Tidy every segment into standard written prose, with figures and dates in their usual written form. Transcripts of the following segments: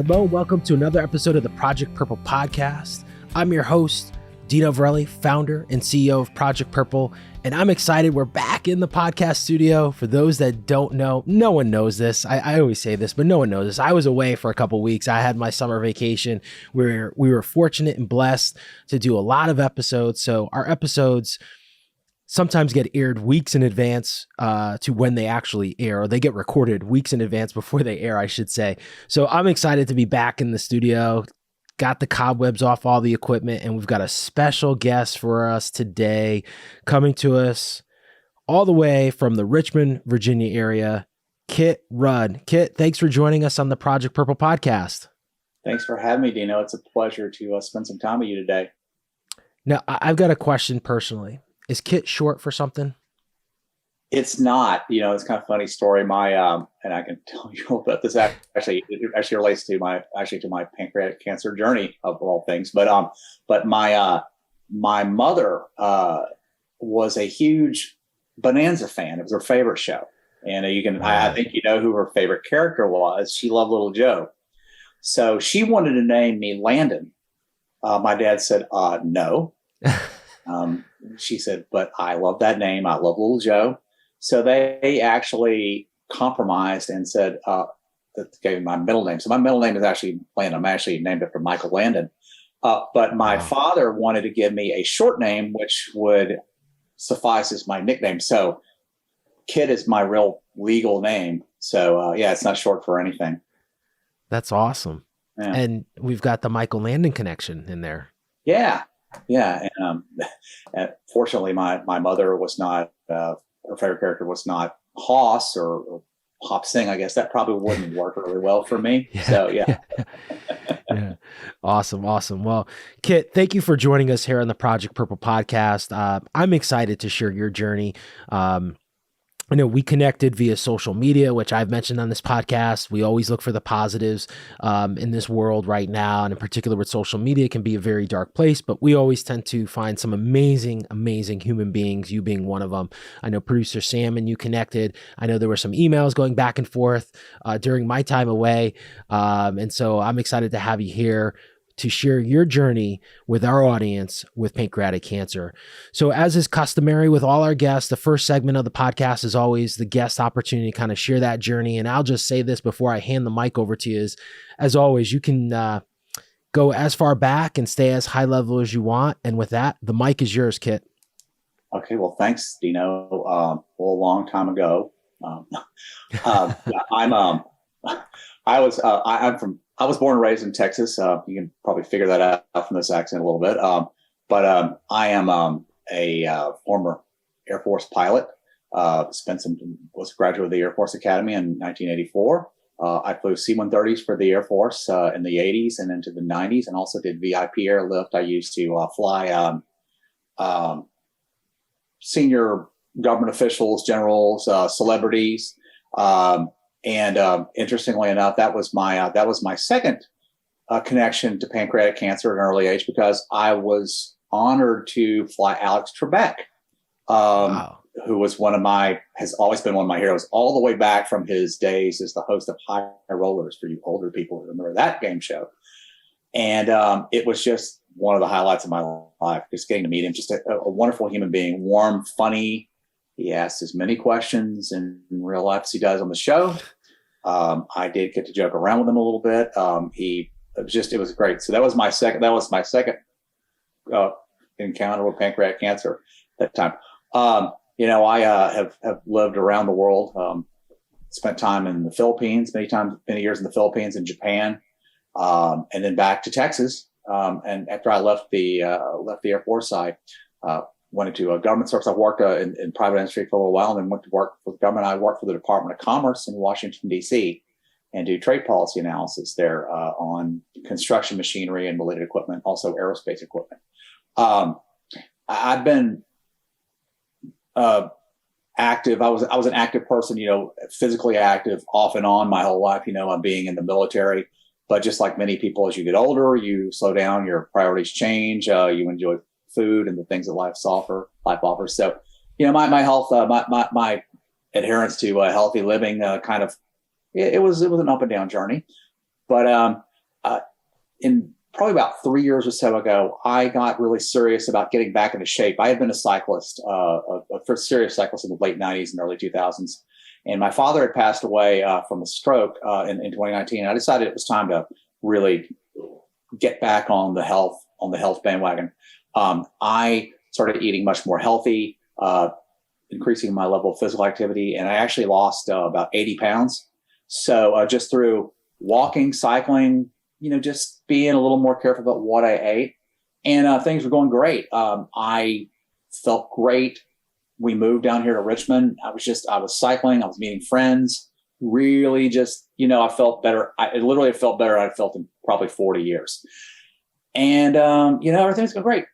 Hello, welcome to another episode of the Project Purple podcast. I'm your host, Dino Varelli, founder and CEO of Project Purple, and I'm excited. We're back in the podcast studio. For those that don't know, no one knows this. I always say this, but no one knows this. I was away for a couple weeks. I had my summer vacation. We were fortunate and blessed to do a lot of episodes. So our episodes sometimes get aired weeks in advance to when they actually air, or they get recorded weeks in advance before they air, I should say. So I'm excited to be back in the studio, got the cobwebs off all the equipment, and we've got a special guest for us today coming to us all the way from the Richmond, Virginia area, Kit Rudd. Kit, thanks for joining us on the Project Purple podcast. Thanks for having me, Dino. It's a pleasure to spend some time with you today. Now, I've got a question personally. Is Kit short for something? It's not. It's kind of a funny story. My and I can tell you about this. Actually, it actually relates to my pancreatic cancer journey of all things. But my mother was a huge Bonanza fan. It was her favorite show, and I think you know who her favorite character was. She loved Little Joe, so she wanted to name me Landon. My dad said, no. She said, but I love that name. I love Little Joe. So they actually compromised and said, that gave me my middle name. So my middle name is actually Landon. I'm actually named after Michael Landon. But my father wanted to give me a short name, which would suffice as my nickname. So Kit is my real legal name. So it's not short for anything. That's awesome. Yeah. And we've got the Michael Landon connection in there. Yeah. Yeah. And fortunately, my mother was not, her favorite character was not Hoss or Hop Sing. I guess that probably wouldn't work really well for me. Yeah. So, yeah. Yeah. Awesome. Well, Kit, thank you for joining us here on the Project Purple podcast. I'm excited to share your journey. I know we connected via social media, which I've mentioned on this podcast. We always look for the positives in this world right now. And in particular with social media, it can be a very dark place, but we always tend to find some amazing, amazing human beings, you being one of them. I know producer Sam and you connected. I know there were some emails going back and forth during my time away. And so I'm excited to have you here to share your journey with our audience with pancreatic cancer. So as is customary with all our guests, the first segment of the podcast is always the guest opportunity to kind of share that journey. And I'll just say this before I hand the mic over to you is, as always, you can go as far back and stay as high level as you want. And with that, the mic is yours, Kit. Okay. Well, thanks, Dino. A long time ago. I was born and raised in Texas. You can probably figure that out from this accent a little bit. But I am a former Air Force pilot. Was a graduate of the Air Force Academy in 1984. I flew C-130s for the Air Force in the 80s and into the 90s, and also did VIP airlift. I used to fly senior government officials, generals, celebrities. And interestingly enough, that was my second connection to pancreatic cancer at an early age, because I was honored to fly Alex Trebek, who was has always been one of my heroes, all the way back from his days as the host of High Rollers, for you older people who remember that game show. And it was just one of the highlights of my life, just getting to meet him. Just a wonderful human being, warm, funny. He asks as many questions in real life as he does on the show. I did get to joke around with him a little bit. It was great. So that was my second encounter with pancreatic cancer at that time. I have lived around the world, spent time in the Philippines, many years in the Philippines and Japan, and then back to Texas. And after I left the Air Force, I went into a government service. I worked in private industry for a little while, and then went to work for the government. I worked for the Department of Commerce in Washington, D.C., and do trade policy analysis there on construction machinery and related equipment, also aerospace equipment. I've been active. I was an active person, physically active off and on my whole life, I'm being in the military. But just like many people, as you get older, you slow down, your priorities change, you enjoy food and the things that life offers. So, my health, my adherence to healthy living, it was an up and down journey. But in probably about 3 years or so ago, I got really serious about getting back into shape. I had been a cyclist, a serious cyclist in the late 90s and early 2000s. And my father had passed away from a stroke in 2019. I decided it was time to really get back on the health bandwagon. I started eating much more healthy, increasing my level of physical activity, and I actually lost about 80 pounds. So just through walking, cycling, just being a little more careful about what I ate, and things were going great. I felt great. We moved down here to Richmond. I was cycling. I was meeting friends. Really just, I felt better. I literally felt better than I felt in probably 40 years. And, everything's going great.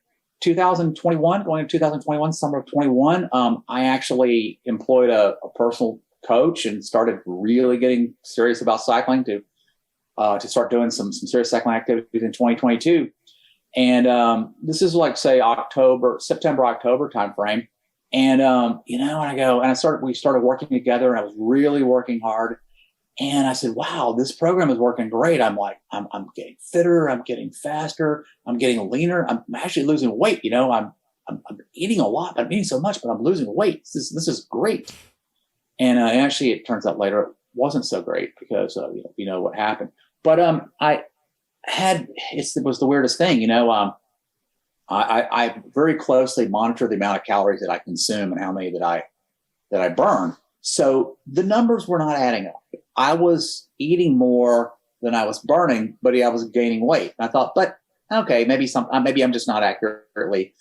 2021, going into 2021, summer of 21, I actually employed a personal coach and started really getting serious about cycling to start doing some serious cycling activities in 2022. And this is like, say, September, October timeframe. And, we started working together, and I was really working hard. And I said, wow, this program is working great. I'm getting fitter. I'm getting faster. I'm getting leaner. I'm actually losing weight. I'm eating a lot. I'm eating so much, but I'm losing weight. This is great. And actually, it turns out later it wasn't so great because what happened. But it was the weirdest thing. I very closely monitor the amount of calories that I consume and how many that I burn. So the numbers were not adding up. I was eating more than I was burning, but I was gaining weight. And I thought, but okay, maybe I'm just not accurately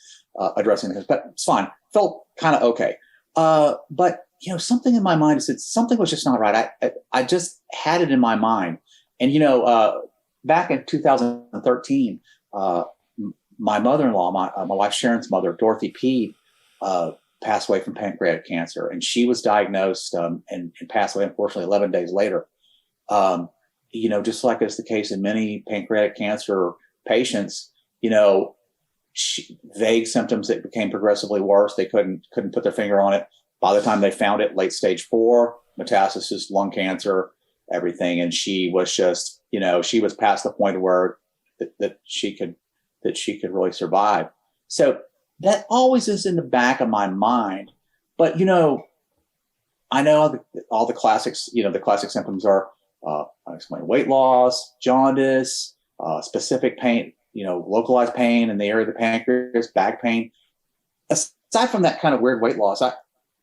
addressing this, but it's fine. Felt kind of okay. But something in my mind said something was just not right. I just had it in my mind. And back in 2013, my mother-in-law, my wife Sharon's mother, Dorothy P, passed away from pancreatic cancer, and she was diagnosed and passed away, unfortunately, 11 days later. Just like is the case in many pancreatic cancer patients, vague symptoms that became progressively worse. They couldn't put their finger on it. By the time they found it, late stage 4, metastasis, lung cancer, everything. And she was just, she was past the point where that she could really survive. So that always is in the back of my mind. But, I know all the classics, the classic symptoms are unexplained weight loss, jaundice, specific pain, localized pain in the area of the pancreas, back pain. Aside from that kind of weird weight loss, I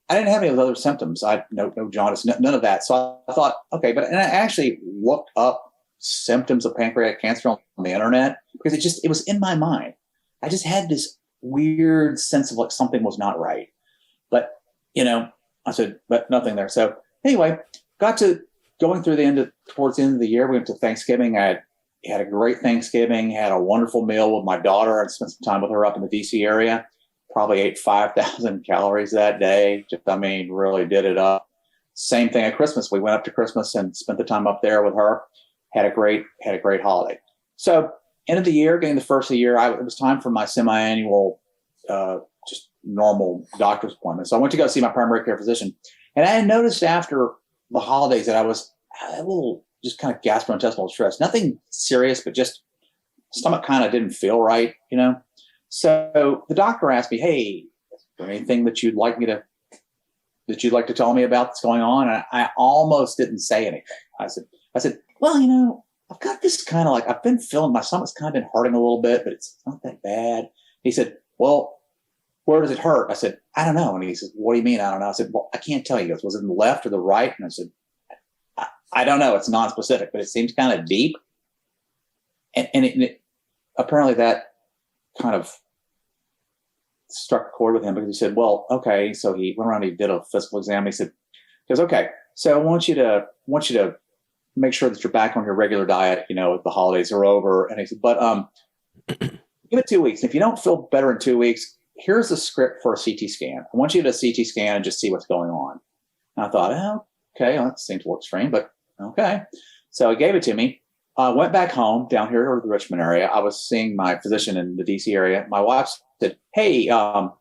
didn't have any of those other symptoms. No jaundice, none of that. So I thought, okay, and I actually looked up symptoms of pancreatic cancer on the internet because it was in my mind. I just had this weird sense of like something was not right. But, I said, but nothing there. So anyway, got to going through towards the end of the year. We went to Thanksgiving. I had a great Thanksgiving, had a wonderful meal with my daughter, and spent some time with her up in the DC area. Probably ate 5,000 calories that day. Really did it up. Same thing at Christmas. We went up to Christmas and spent the time up there with her. Had a great holiday. So end of the year, getting the first of the year, it was time for my semi-annual, just normal doctor's appointment. So I went to go see my primary care physician. And I had noticed after the holidays that I was a little just kind of gastrointestinal stress. Nothing serious, but just stomach kind of didn't feel right, So the doctor asked me, hey, is there anything that you'd like to tell me about that's going on? And I almost didn't say anything. I said, well, I've got this kind of I've been feeling my stomach's kind of been hurting a little bit, but it's not that bad. He said, well, where does it hurt? I said, I don't know. And he said, what do you mean? I don't know. I said, well, I can't tell you. He goes, was it in the left or the right? And I said, I don't know. It's non-specific, but it seems kind of deep. And it apparently that kind of struck a chord with him because he said, well, okay. So he went around, he did a physical exam. He goes, okay, so I want you to make sure that you're back on your regular diet, if the holidays are over. And he said, but give it 2 weeks. If you don't feel better in 2 weeks, here's a script for a CT scan. I want you to CT scan and just see what's going on. And I thought, okay, well, that seems a little strange, but okay. So he gave it to me. I went back home down here to the Richmond area. I was seeing my physician in the DC area. My wife said, hey, I've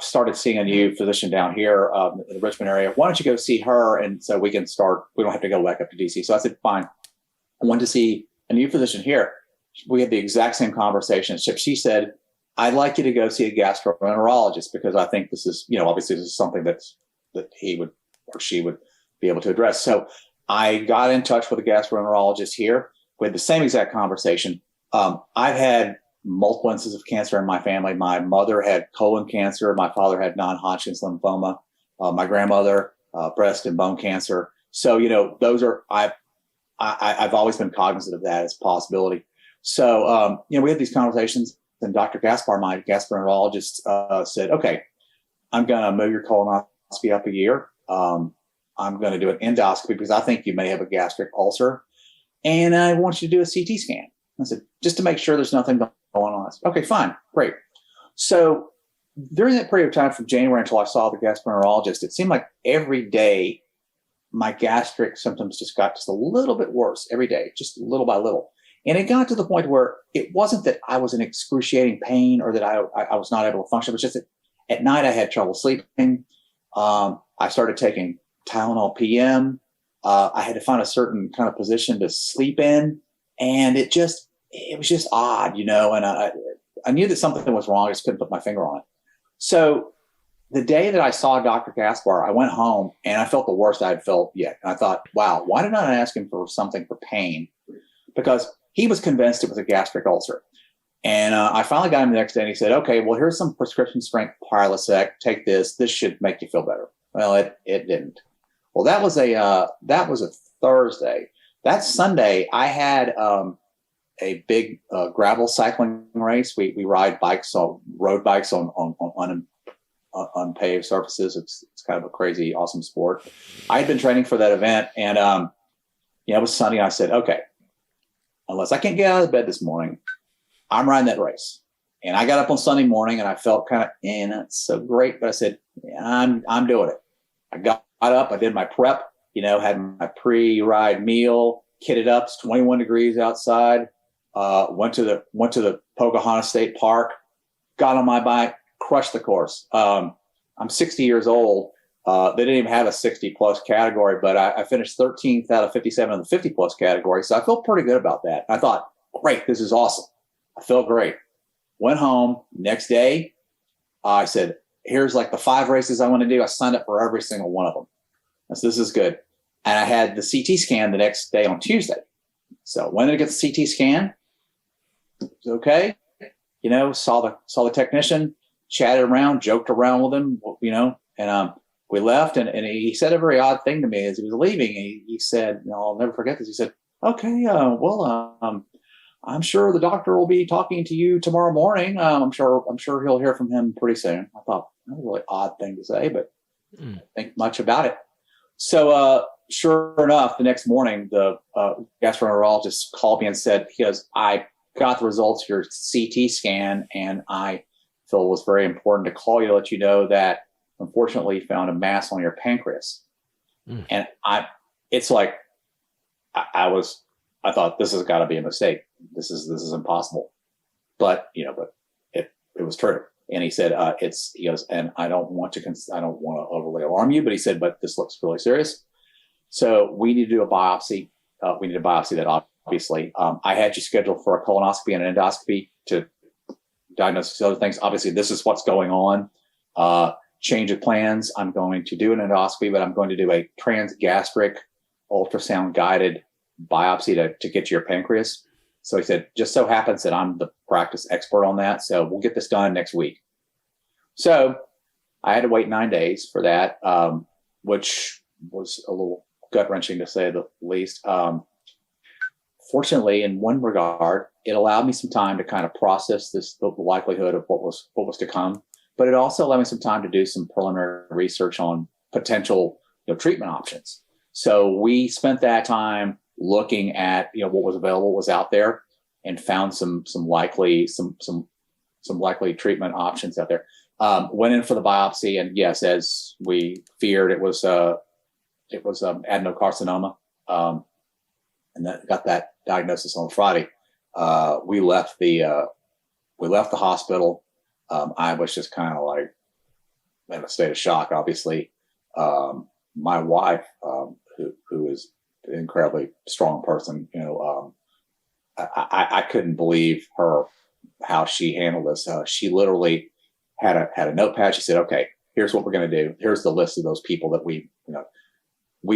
started seeing a new physician down here in the Richmond area. Why don't you go see her? And so we can start, we don't have to go back up to DC. So I said, fine. I went to see a new physician here. We had the exact same conversation. She said, I'd like you to go see a gastroenterologist because I think this is, obviously this is something that he would or she would be able to address. So I got in touch with a gastroenterologist here. We had the same exact conversation. I've had multiple instances of cancer in my family. My mother had colon cancer. My father had non-Hodgkin's lymphoma. My grandmother, breast and bone cancer. So, those are, I've always been cognizant of that as a possibility. So, we had these conversations, and Dr. Gaspar, my gastroenterologist, said, okay, I'm going to move your colonoscopy up a year. I'm going to do an endoscopy because I think you may have a gastric ulcer. And I want you to do a CT scan. I said, just to make sure there's nothing going on. I said, okay, fine, great. So during that period of time from January until I saw the gastroenterologist, it seemed like every day my gastric symptoms just got just a little bit worse every day, just little by little. And it got to the point where it wasn't that I was in excruciating pain or that I was not able to function. It was just that at night I had trouble sleeping. I started taking Tylenol PM. I had to find a certain kind of position to sleep in. And it was just odd, and I knew that something was wrong. I just couldn't put my finger on it. So the day that I saw Dr. Gaspar, I went home and I felt the worst I had felt yet. And I thought, wow, why did I ask him for something for pain? Because he was convinced it was a gastric ulcer. And I finally got him the next day and he said, okay, well, here's some prescription strength Prilosec. Take this. This should make you feel better. Well, it didn't. Well, that was a Thursday. That Sunday, I had a big gravel cycling race. We ride bikes, road bikes on unpaved surfaces. It's kind of a crazy, awesome sport. I had been training for that event, and it was sunny. I said, okay, unless I can't get out of bed this morning, I'm riding that race. And I got up on Sunday morning, and I felt kind of, not so great, but I said, yeah, I'm doing it. I got up, I did my prep, had my pre-ride meal, kitted up. It's 21 degrees outside. Went to the Pocahontas State Park, got on my bike, crushed the course. I'm 60 years old. They didn't even have a 60 plus category, but I finished 13th out of 57 in the 50 plus category. So I felt pretty good about that. I thought, great, this is awesome. I felt great. Went home next day. I said, here's like the 5 races I want to do. I signed up for every single one of them. I said, this is good. And I had the CT scan the next day on Tuesday. So when did I get the CT scan? It was okay. Saw the technician, chatted around, joked around with him, and we left. And he said a very odd thing to me as he was leaving. He said, I'll never forget this. He said, okay, I'm sure the doctor will be talking to you tomorrow morning. I'm sure he'll hear from him pretty soon. I thought that was a really odd thing to say, but I didn't think much about it. So sure enough, the next morning, the gastroenterologist called me and said, I got the results of your CT scan, and I feel it was very important to call you to let you know that unfortunately you found a mass on your pancreas. And I thought this has got to be a mistake. This is impossible. But it was true. And he said, he goes, and I don't want to overly alarm you, but he said, but this looks really serious. So we need to do a biopsy. We need to biopsy that, obviously. I had you scheduled for a colonoscopy and an endoscopy to diagnose these other things. Obviously, this is what's going on. Change of plans. I'm going to do an endoscopy, but I'm going to do a transgastric ultrasound guided biopsy to get to your pancreas. So he said, just so happens that I'm the practice expert on that. So we'll get this done next week. So I had to wait 9 days for that, which was a little gut wrenching to say the least. Fortunately, in one regard, it allowed me some time to kind of process the likelihood of what was to come. But it also allowed me some time to do some preliminary research on potential treatment options. So we spent that time looking at what was available, what was out there, and found some likely treatment options out there. Went in for the biopsy, and yes, as we feared, it was adenocarcinoma, and that got that diagnosis on Friday. We left the hospital. I was just kind of like in a state of shock. Obviously, my wife, who is an incredibly strong person. I couldn't believe how she handled this. She literally had a notepad. She said, "Okay, here's what we're going to do. Here's the list of those people that we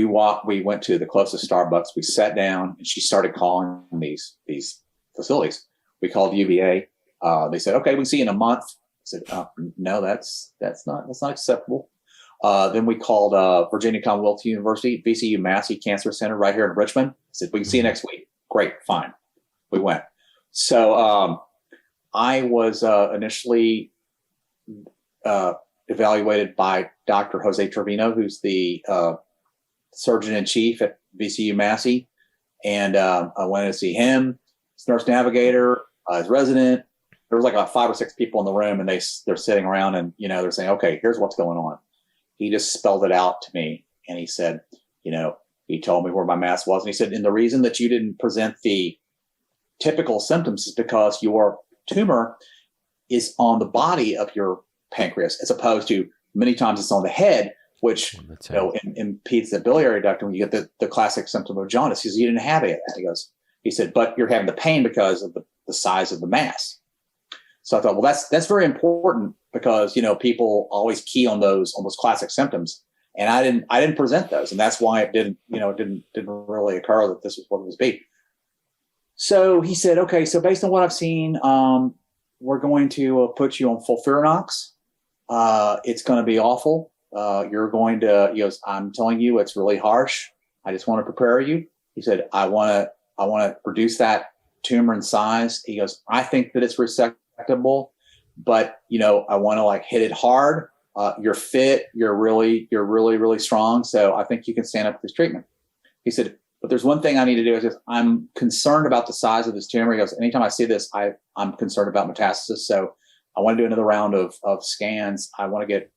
went to the closest Starbucks. We sat down, and she started calling these facilities. We called UVA. They said, "Okay, we see you in a month." I said, "No, that's not acceptable." Then we called Virginia Commonwealth University, VCU Massey Cancer Center right here in Richmond. I said, "We can see you next week." Great, fine. We went. So I was initially evaluated by Dr. Jose Trevino, who's the surgeon in chief at VCU Massey, and I went to see him, his nurse navigator, his resident. There was like about 5 or 6 people in the room, and they're sitting around, and they're saying, "Okay, here's what's going on." He just spelled it out to me, and he said, he told me where my mass was, and he said, "And the reason that you didn't present the typical symptoms is because your tumor is on the body of your pancreas, as opposed to many times it's on the head, which impedes the biliary duct, when you get the classic symptom of jaundice." He says, "You didn't have any of that." He said, "But you're having the pain because of the size of the mass." So I thought, well, that's very important, because people always key on those classic symptoms, and I didn't present those, and that's why it didn't really occur that this was what it was be. So he said, "Okay, so based on what I've seen, we're going to put you on FOLFIRINOX. It's going to be awful. You're going to," he goes, "I'm telling you, it's really harsh. I just want to prepare you." He said, I want to reduce that tumor in size." He goes, "I think that it's resectable, but I want to hit it hard. You're fit. You're really, really strong. So I think you can stand up to this treatment." He said, "But there's one thing I need to do. Is just, I'm concerned about the size of this tumor." He goes, "Anytime I see this, I'm concerned about metastasis. So I want to do another round of scans. I want to get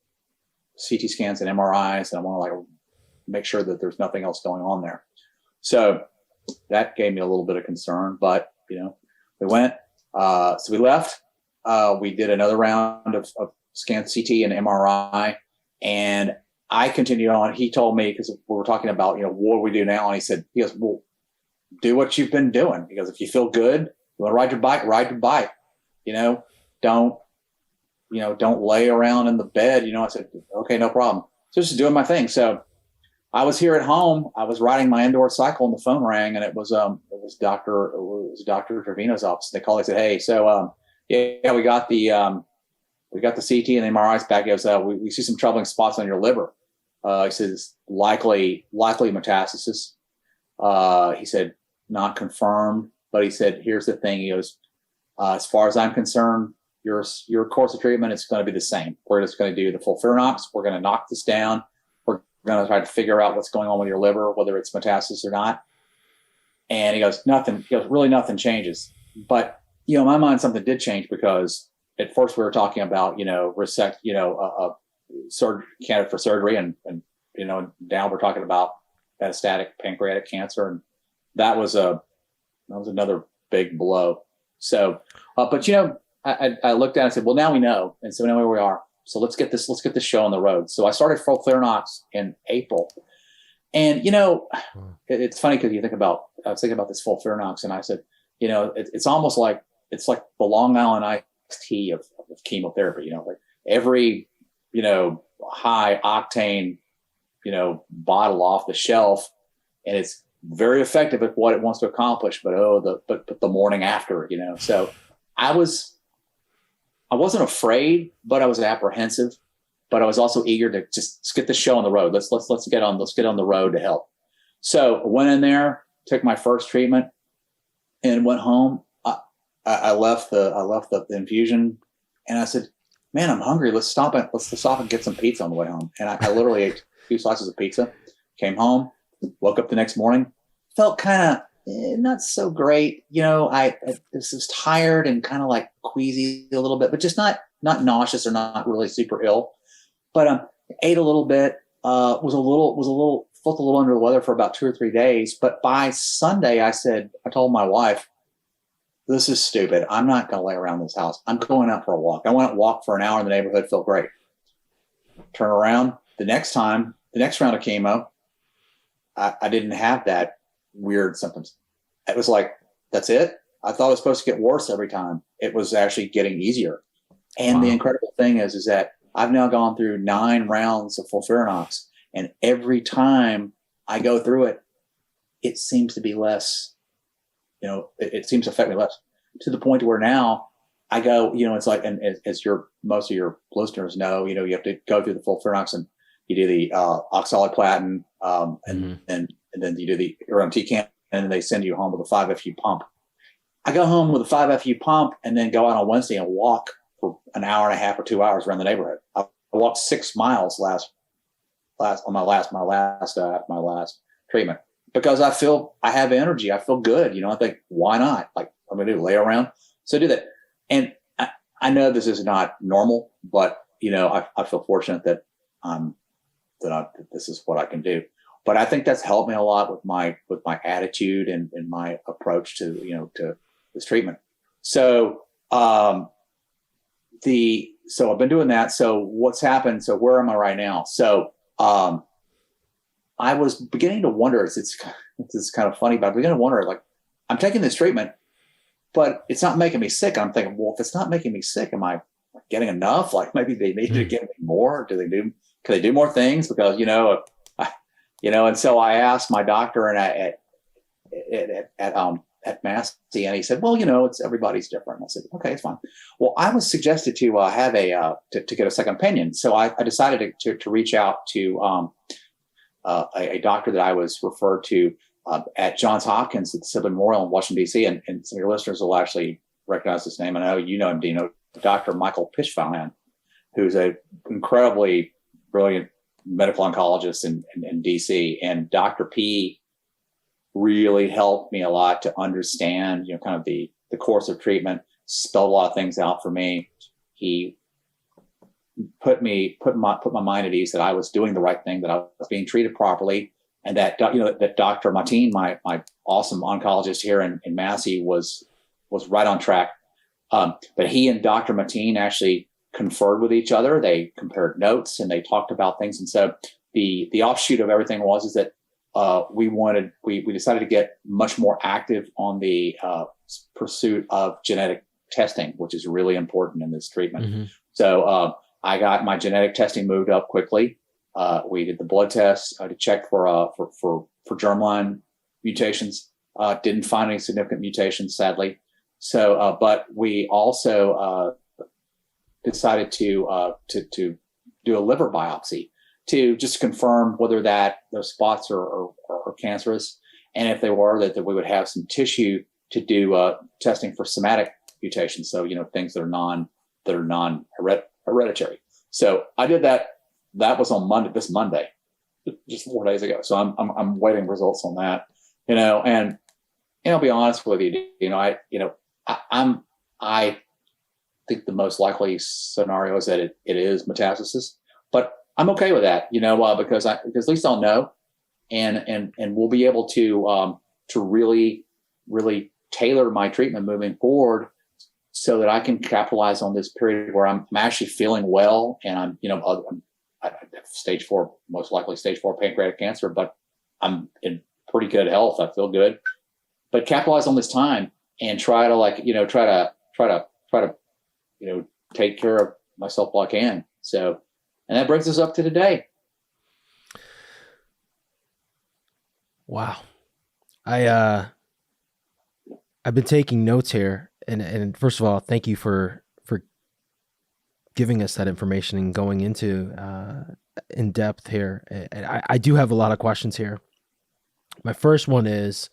CT scans and MRIs, and I want to make sure that there's nothing else going on there." So that gave me a little bit of concern, but we went. So we left. We did another round of scans, CT and MRI, and I continued on. He told me, because we were talking about, what do we do now? And he goes, "Well, do what you've been doing." He goes, "If you feel good, you want to ride your bike, ride your bike. Don't lay around in the bed." I said, "Okay, no problem." So just doing my thing. So I was here at home. I was riding my indoor cycle, and the phone rang, and it was Dr. Trevino's office. They called. They said, "Hey, so yeah, we got the CT and the MRIs back." He goes, we see some troubling spots on your liver." He says, likely metastasis. He said, "Not confirmed," but he said, "Here's the thing." He goes, "As far as I'm concerned, your course of treatment is going to be the same. We're just going to do the FOLFIRINOX. We're going to knock this down. We're going to try to figure out what's going on with your liver, whether it's metastasis or not." And he goes, "Nothing." He goes, "Really, nothing changes." But in my mind, something did change, because at first we were talking about candidate for surgery, and now we're talking about metastatic pancreatic cancer, and that was another big blow. So, but I looked at it and said, "Well, now we know, and so we know where we are. So let's get this show on the road." So I started FOLFIRINOX in April, and it's funny, because I was thinking about this FOLFIRINOX, and I said, it's almost like it's like the Long Island iced tea of chemotherapy. Every high octane bottle off the shelf, and it's very effective at what it wants to accomplish. But the morning after, So I wasn't afraid, but I was apprehensive. But I was also eager to just get the show on the road. Let's get on the road to help. So I went in there, took my first treatment, and went home. I left the infusion, and I said, "Man, I'm hungry. Let's stop and get some pizza on the way home." And I literally ate 2 slices of pizza, came home, woke up the next morning, felt kind of not so great. I was tired and kind of queasy a little bit, but just not nauseous or not really super ill. But ate a little bit, felt a little under the weather for about 2 or 3 days. But by Sunday, I told my wife, "This is stupid. I'm not going to lay around this house. I'm going out for a walk." I went out and walked for an hour in the neighborhood. Felt great. Turn around the next round of chemo, I didn't have that weird symptoms. It was like, that's it. I thought it was supposed to get worse every time. It was actually getting easier. And the incredible thing is that I've now gone through 9 rounds of FOLFIRINOX, and every time I go through it, it seems to be less, it seems to affect me less, to the point where now I go, it's like, and as most of your listeners know, you have to go through the FOLFIRINOX, and you do the oxaliplatin, and then you do the irinotecan, and then they send you home with a 5-FU pump. I go home with a 5-FU pump and then go out on Wednesday and walk for an hour and a half or 2 hours around the neighborhood. I walked 6 miles on my last treatment, because I feel I have energy. I feel good. I think, why not? Like, I'm going to do lay around. So I do that. And I know this is not normal, but I feel fortunate that this is what I can do. But I think that's helped me a lot with my attitude and my approach to to this treatment. So so I've been doing that. So what's happened? So where am I right now? So I was beginning to wonder. It's kind of funny, but I'm beginning to wonder. Like, I'm taking this treatment, but it's not making me sick. I'm thinking, well, if it's not making me sick, am I getting enough? Like, maybe they need to get me more. Can they do more things? Because and so I asked my doctor at Massey, and he said, well, it's everybody's different. I said, okay, it's fine. Well, I was suggested to have to get a second opinion. So I decided to reach out to a doctor that I was referred to at Johns Hopkins at the Sibley Memorial in Washington, D.C. And some of your listeners will actually recognize this name. I know you know him, Dino, Dr. Michael Fishfield, who's an incredibly brilliant medical oncologist in DC. And Dr. P really helped me a lot to understand, kind of the course of treatment, spelled a lot of things out for me. He put my mind at ease that I was doing the right thing, that I was being treated properly, and that that Dr. Mateen, my awesome oncologist here in Massey, was right on track. But he and Dr. Mateen actually conferred with each other. They compared notes and they talked about things. And so the offshoot of everything is that we decided to get much more active on the pursuit of genetic testing, which is really important in this treatment. Mm-hmm. So I got my genetic testing moved up quickly. We did the blood test to check for germline mutations. Didn't find any significant mutations, sadly. So, but we also decided to do a liver biopsy to just confirm whether those spots are cancerous, and if they were, that we would have some tissue to do testing for somatic mutations. So things that are non hereditary. So I did that. That was on this Monday, just 4 days ago. So I'm waiting results on that. And I'll be honest with you. I think the most likely scenario is that it is metastasis, but I'm okay with that, because at least I'll know, and we'll be able to really, really tailor my treatment moving forward so that I can capitalize on this period where I'm actually feeling well, and I'm stage 4, most likely stage 4 pancreatic cancer, but I'm in pretty good health. I feel good, but capitalize on this time and try to take care of myself while I can. So, and that brings us up to today. Wow. I've been taking notes here, and first of all, thank you for giving us that information and going into in depth here. And I do have a lot of questions here. My first one is,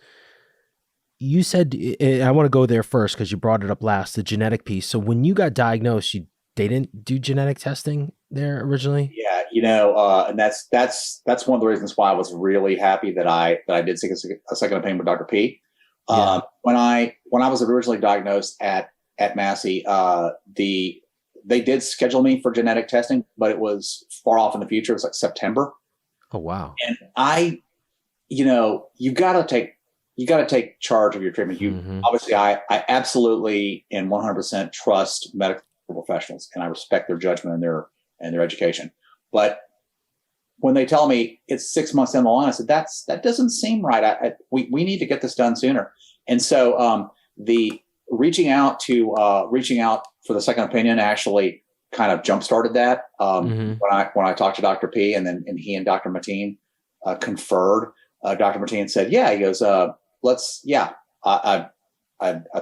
you said, and I want to go there first because you brought it up last, the genetic piece. So when you got diagnosed, they didn't do genetic testing there originally? Yeah, and that's one of the reasons why I was really happy that I did seek a second opinion with Dr. P. Yeah. When I was originally diagnosed at Massey, they did schedule me for genetic testing, but it was far off in the future. It was like September. Oh, wow. And you got to take charge of your treatment. Obviously, I absolutely and 100% trust medical professionals, and I respect their judgment and their education. But when they tell me it's 6 months down the line, I said, that doesn't seem right. We need to get this done sooner. And so the reaching out for the second opinion actually kind of jump started that. When I talked to Dr. P and he and Dr. Mateen conferred, Dr. Mateen said, yeah, he goes, I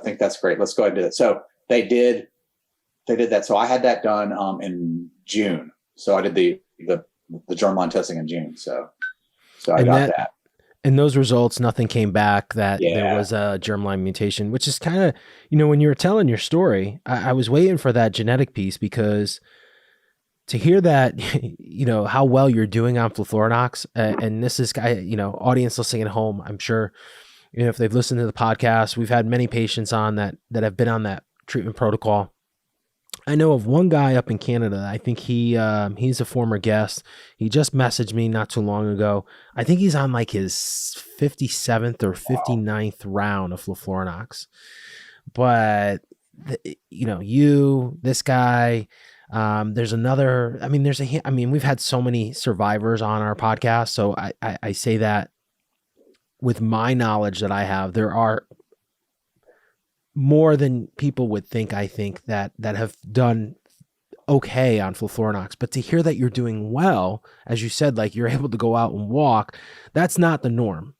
think that's great. Let's go ahead and do it. So they did that. So I had that done in June. So I did the germline testing in June. So I got that. And those results, nothing came back that there was a germline mutation, which is kind of, when you were telling your story, I was waiting for that genetic piece, because to hear that, how well you're doing on FOLFIRINOX, and this is, audience listening at home, I'm sure, if they've listened to the podcast, we've had many patients on that have been on that treatment protocol. I know of one guy up in Canada. I think he's a former guest. He just messaged me not too long ago. I think he's on like his 57th or 59th round of FOLFIRINOX. But this guy, there's another. We've had so many survivors on our podcast. So I say that with my knowledge that I have, there are more than people would think, I think, that have done okay on FOLFIRINOX. But to hear that you're doing well, as you said, like you're able to go out and walk, that's not the norm.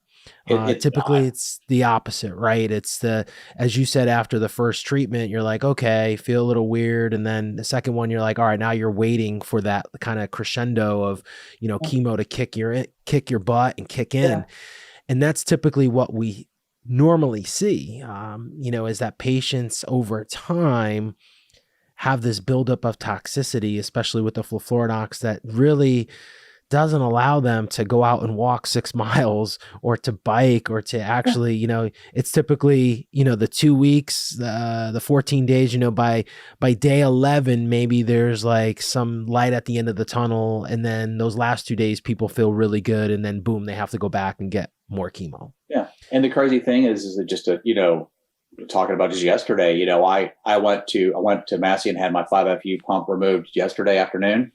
Typically it's the opposite, right? It's as you said, after the first treatment, you're like, okay, feel a little weird. And then the second one, you're like, all right, now you're waiting for that kind of crescendo of, chemo to kick your butt and kick in. Yeah. And that's typically what we normally see, is that patients over time have this buildup of toxicity, especially with the FOLFIRINOX, that really doesn't allow them to go out and walk 6 miles or to bike or to actually, it's typically, the 2 weeks, the 14 days, by day 11, maybe there's like some light at the end of the tunnel. And then those last 2 days, people feel really good. And then boom, they have to go back and get more chemo. Yeah. And the crazy thing is that just talking about just yesterday, I went to Massey and had my 5FU pump removed yesterday afternoon.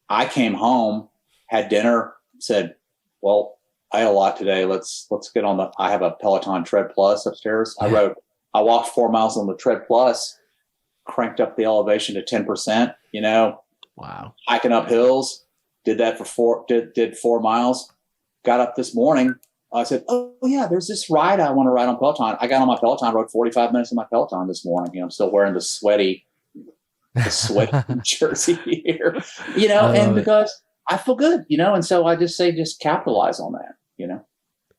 I came home, had dinner, said, well, I had a lot today. Let's get on I have a Peloton Tread Plus upstairs. I walked 4 miles on the Tread Plus, cranked up the elevation to 10%, wow. Hiking up hills, did that for 4 miles, got up this morning. I said, oh yeah, there's this ride I want to ride on Peloton. I got on my Peloton, rode 45 minutes on my Peloton this morning. I'm still wearing the sweaty jersey here, and because I feel good, and so I just say, just capitalize on that,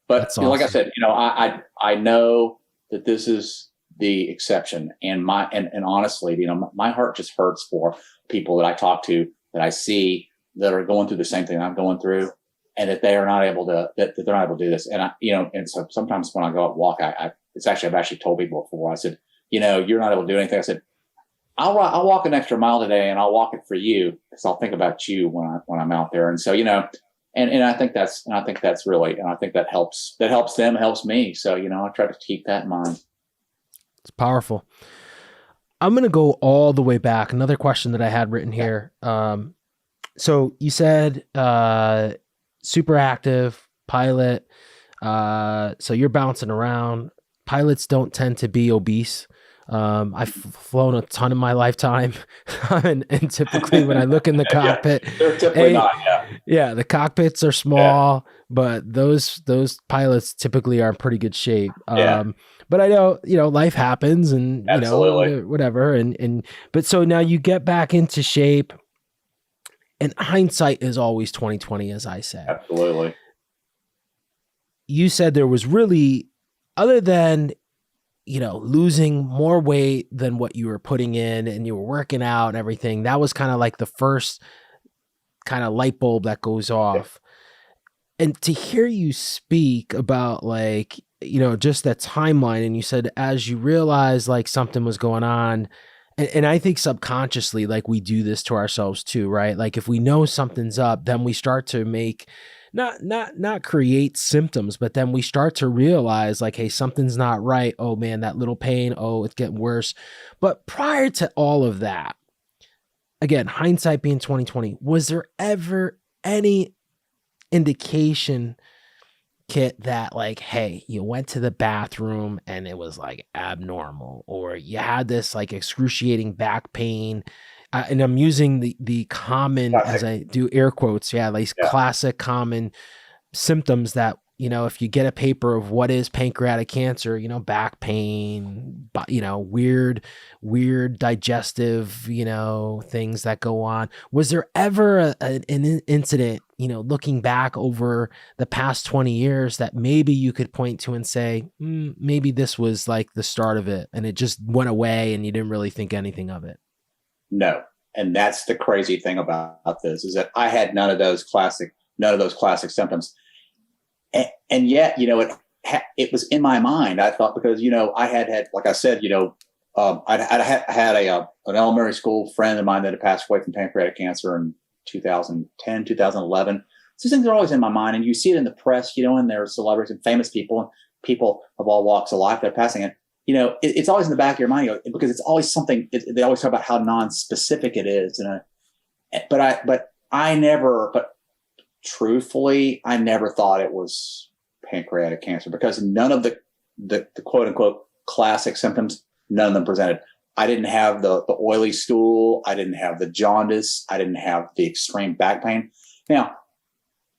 but awesome. Like I said, I know that this is the exception, and honestly, my heart just hurts for people that I talk to, that I see that are going through the same thing I'm going through, and that they are not able to, that they're not able to do this. And and so sometimes when I go out and walk, I've actually told people before, I said, you're not able to do anything. I said, I'll walk an extra mile today, and I'll walk it for you, because I'll think about you when I'm out there. And so, and I think that's really, and I think that helps them, helps me. So, I try to keep that in mind. It's powerful. I'm going to go all the way back. Another question that I had written here. So you said, super active pilot. So you're bouncing around. Pilots don't tend to be obese. I've flown a ton in my lifetime, and typically when I look in the cockpit, they're typically not. Yeah, the cockpits are small, but those pilots typically are in pretty good shape. But I know, life happens, and absolutely, whatever. But so now you get back into shape, and hindsight is always 20/20, as I say. Absolutely. You said there was really, other than losing more weight than what you were putting in, and you were working out and everything, that was kind of like the first kind of light bulb that goes off. Yeah. And to hear you speak about just that timeline, and you said, as you realized like something was going on, and I think subconsciously, like we do this to ourselves too, right? Like if we know something's up, then we start to make, not create symptoms, but then we start to realize like, hey, something's not right. Oh man, that little pain. Oh, it's getting worse. But prior to all of that, again, hindsight being 20/20, was there ever any indication, Kit, that like, hey, you went to the bathroom and it was like abnormal, or you had this like excruciating back pain? And I'm using the common, as Classic. I do air quotes, yeah, like Yeah. classic common symptoms that, if you get a paper of what is pancreatic cancer, back pain, but weird digestive, things that go on. Was there ever an incident, looking back over the past 20 years, that maybe you could point to and say, maybe this was like the start of it and it just went away and you didn't really think anything of it? No. And that's the crazy thing about this, is that I had none of those classic symptoms. And yet, it was in my mind. I thought, because, I had, like I said, I had an elementary school friend of mine that had passed away from pancreatic cancer in 2010, 2011. So these things are always in my mind, and you see it in the press, and there are celebrities and famous people and people of all walks of life that are passing it. It's always in the back of your mind, because it's always something. They always talk about how non-specific it is, but truthfully, I never thought it was pancreatic cancer, because none of the quote unquote classic symptoms, none of them presented. I didn't have the oily stool. I didn't have the jaundice. I didn't have the extreme back pain. Now,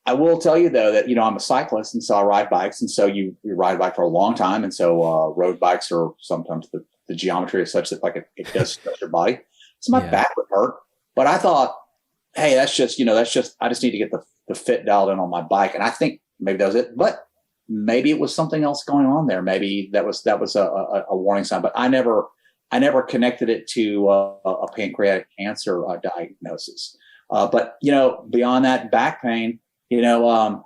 I will tell you though that, I'm a cyclist, and so I ride bikes, and so you ride a bike for a long time. And so road bikes are sometimes the geometry is such that like it does stretch your body. So my back would hurt, but I thought, hey, I just need to get the fit dialed in on my bike. And I think maybe that was it, but maybe it was something else going on there. Maybe that was a warning sign, but I never connected it to a pancreatic cancer diagnosis. But beyond that, back pain, and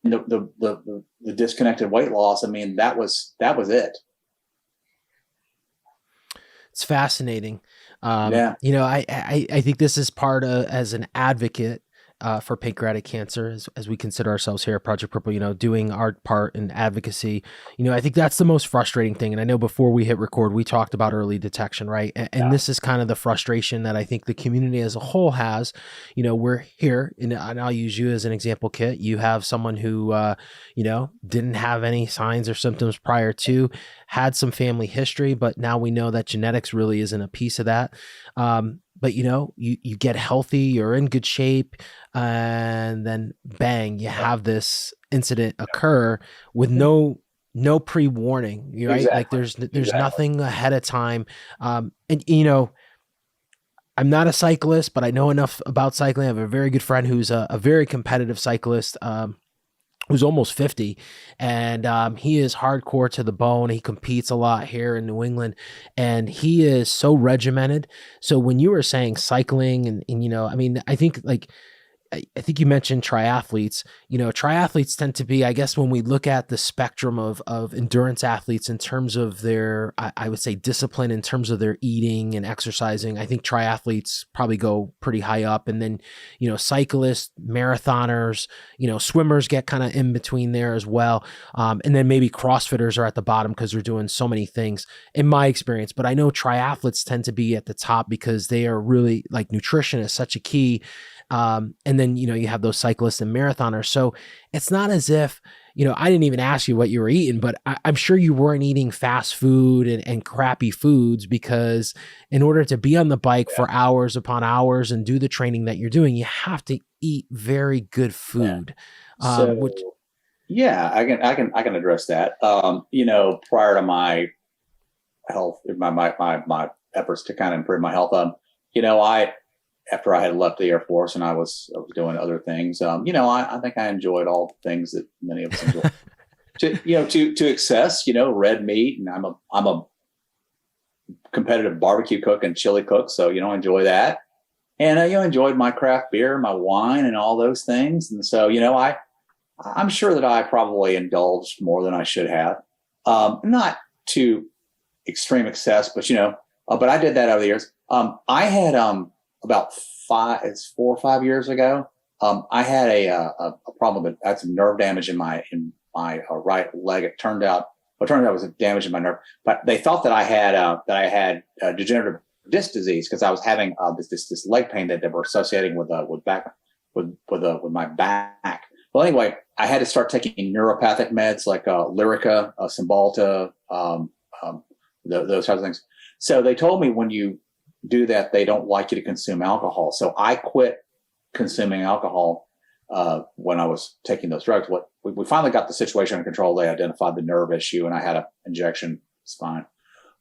the disconnected weight loss, I mean, that was it. It's fascinating. Yeah. I think this is part of, as an advocate for pancreatic cancer, as we consider ourselves here at Project Purple, doing our part in advocacy. I think that's the most frustrating thing. And I know before we hit record, we talked about early detection, right? And this is kind of the frustration that I think the community as a whole has. We're here, and I'll use you as an example, Kit. You have someone who, didn't have any signs or symptoms prior to, had some family history, but now we know that genetics really isn't a piece of that. But you get healthy, you're in good shape, and then bang, you have this incident occur with no pre-warning, right? Exactly. Like there's nothing ahead of time. And I'm not a cyclist, but I know enough about cycling. I have a very good friend who's a very competitive cyclist, who's almost 50, and he is hardcore to the bone. He competes a lot here in New England, and he is so regimented. So when you were saying cycling and I mean, I think you mentioned triathletes. Triathletes tend to be, I guess, when we look at the spectrum of endurance athletes in terms of their, I would say, discipline in terms of their eating and exercising, I think triathletes probably go pretty high up. And then, cyclists, marathoners, swimmers get kind of in between there as well. And then maybe CrossFitters are at the bottom because they're doing so many things, in my experience. But I know triathletes tend to be at the top because they are really, like, nutrition is such a key. And then, you have those cyclists and marathoners. So it's not as if, I didn't even ask you what you were eating, but I'm sure you weren't eating fast food and crappy foods, because in order to be on the bike for hours upon hours and do the training that you're doing, you have to eat very good food. I can address that. Prior to my health, my efforts to kind of improve my health, after I had left the Air Force and I was doing other things, I think I enjoyed all the things that many of us enjoy. to excess, red meat, and I'm a competitive barbecue cook and chili cook, so I enjoy that, and enjoyed my craft beer, my wine, and all those things, and so I'm sure that I probably indulged more than I should have, not to extreme excess, but but I did that over the years. I had about 4 or 5 years ago, I had a problem with, I had some nerve damage in my right leg. It turned out it was a damage in my nerve, but they thought that I had degenerative disc disease, because I was having this leg pain that they were associating with with my back. Well, anyway, I had to start taking neuropathic meds like Lyrica, Cymbalta, those kinds of things. So they told me when you do that, they don't like you to consume alcohol. So I quit consuming alcohol when I was taking those drugs. We finally got the situation under control. They identified the nerve issue, and I had an injection. It's fine.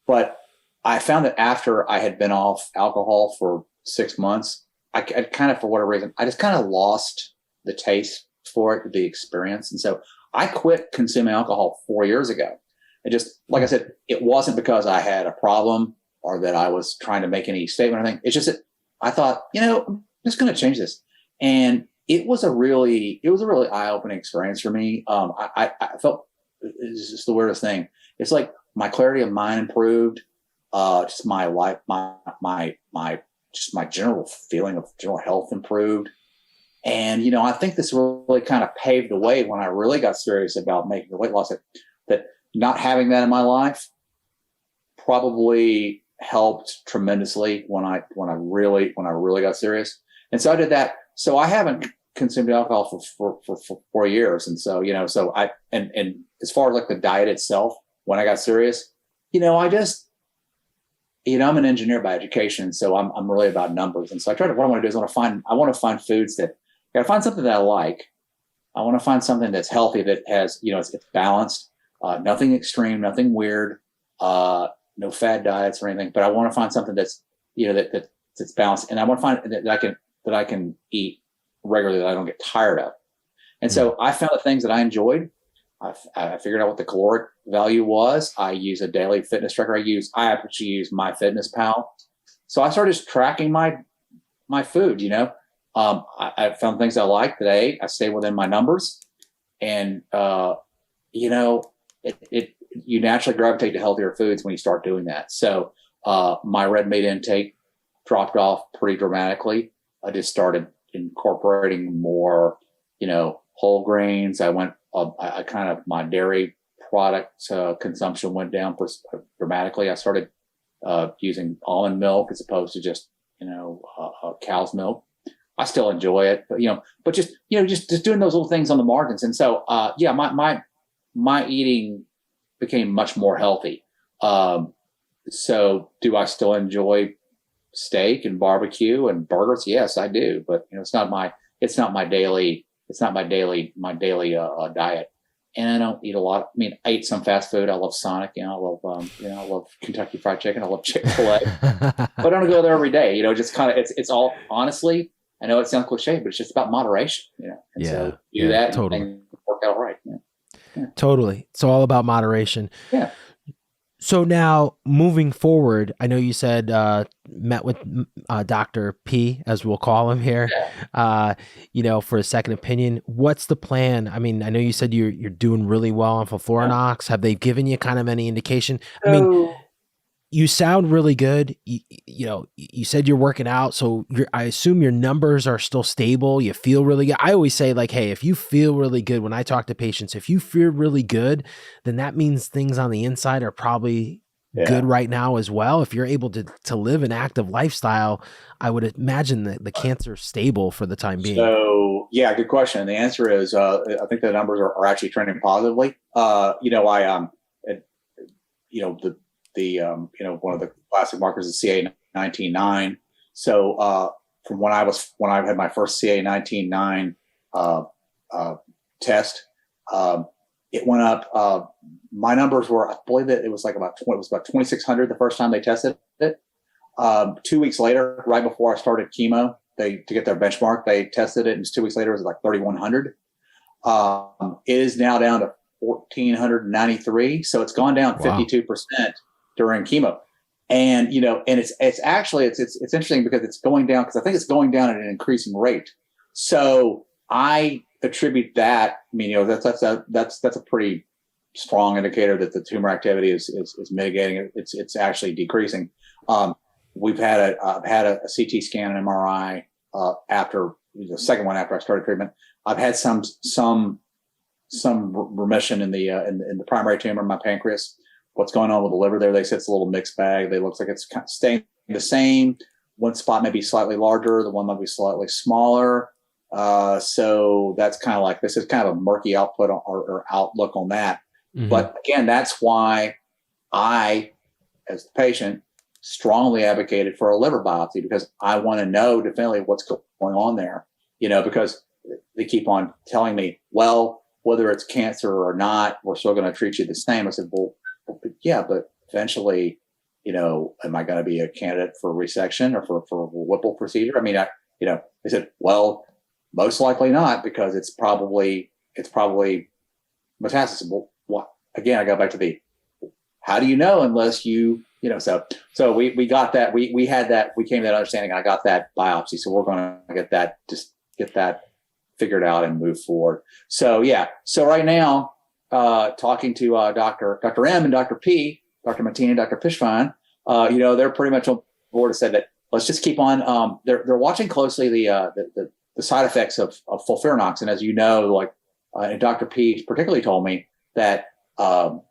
But I found that after I had been off alcohol for 6 months, I kind of, for whatever reason, I just kind of lost the taste for it, the experience. And so I quit consuming alcohol 4 years ago. And just, like I said, it wasn't because I had a problem or that I was trying to make any statement or anything. It's just that I thought, I'm just going to change this. And it was a really eye-opening experience for me. I felt, it's just the weirdest thing. It's like my clarity of mind improved. Just my life, just my general feeling of general health improved. And, I think this really kind of paved the way when I really got serious about making the weight loss, that not having that in my life probably helped tremendously when I really got serious. And so I did that. So I haven't consumed alcohol for 4 years. And so, so and as far as like the diet itself, when I got serious, I just, I'm an engineer by education. So I'm really about numbers. And so what I want to do is I want to find foods that, I got to find something that I like. I want to find something that's healthy, that has, it's balanced, nothing extreme, nothing weird, no fad diets or anything, but I want to find something that's, that's balanced. And I want to find that I can eat regularly, that I don't get tired of. And so I found the things that I enjoyed. I figured out what the caloric value was. I use a daily fitness tracker. I actually use MyFitnessPal. So I started just tracking my food, I found things I liked that I ate. I stayed within my numbers, and you naturally gravitate to healthier foods when you start doing that. So my red meat intake dropped off pretty dramatically. I just started incorporating more, whole grains. I kind of, my dairy product consumption went down dramatically. I started using almond milk as opposed to just, cow's milk. I still enjoy it, but just doing those little things on the margins. And so, my eating became much more healthy. So do I still enjoy steak and barbecue and burgers? Yes, I do. But it's not my daily diet. And I don't eat a lot. I eat some fast food. I love Sonic. I love Kentucky Fried Chicken. I love Chick-fil-A. But I don't go there every day. Just kind of, it's all, honestly, I know it sounds cliche, but it's just about moderation. And so do that totally. And work out all right. Yeah. Totally. It's all about moderation. Yeah. So now moving forward, I know you said met with Dr. P, as we'll call him here, for a second opinion. What's the plan? I know you said you're doing really well on FOLFIRINOX. Have they given you kind of any indication? You sound really good. You said you're working out, so I assume your numbers are still stable. You feel really good. I always say, like, hey, if you feel really good, when I talk to patients, if you feel really good, then that means things on the inside are probably good right now as well. If you're able to live an active lifestyle, I would imagine that the cancer is stable for the time being. So, good question. And the answer is, I think the numbers are actually trending positively. One of the classic markers is CA19-9. So from when I had my first CA19-9 test, it went up. My numbers were, I believe that it was about 2,600 the first time they tested it. 2 weeks later, right before I started chemo, to get their benchmark, they tested it, and 2 weeks later it was like 3,100. It is now down to 1,493. So it's gone down 52% during chemo. And, and it's actually interesting because it's going down, because I think it's going down at an increasing rate. So I attribute that, that's a pretty strong indicator that the tumor activity is mitigating. It's actually decreasing. We've had a CT scan and MRI, after the second one after I started treatment. I've had some remission in the primary tumor in my pancreas. What's going on with the liver there? They say it's a little mixed bag. They looks like it's kind of staying the same. One spot may be slightly larger. The one might be slightly smaller. So that's kind of like, this is kind of a murky output or outlook on that. Mm-hmm. But again, that's why I, as the patient, strongly advocated for a liver biopsy, because I want to know definitively what's going on there, because they keep on telling me, well, whether it's cancer or not, we're still going to treat you the same. I said, well, yeah, but eventually, am I going to be a candidate for resection or for a Whipple procedure? I mean, they said, well, most likely not, because it's probably metastasis. Well, what? Again, I go back to how do you know unless you, so we got that, we had that, we came to that understanding. I got that biopsy. So we're going to get that figured out and move forward. So yeah. So right now, talking to Dr. M and Dr. P, Dr. Mateen and Dr. Fishfield, they're pretty much on board and said that let's just keep on. They're watching closely the side effects of FOLFIRINOX, and as you know, like Dr. P particularly told me that the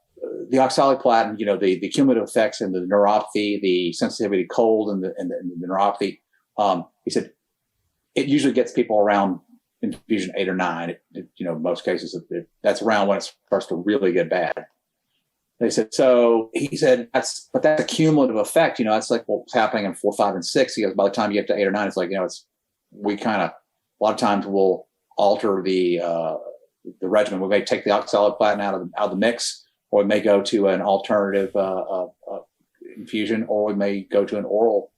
oxaliplatin, the cumulative effects and the neuropathy, the sensitivity to cold and the neuropathy. He said it usually gets people around infusion 8 or 9. Most cases that's around when it starts to really get bad. They said, so he said, that's a cumulative effect. That's like what's happening in 4, 5, and 6. He goes, by the time you get to 8 or 9, it's like, we kind of, a lot of times we'll alter the regimen. We may take the oxaliplatin out of the mix, or we may go to an alternative infusion, or we may go to an oral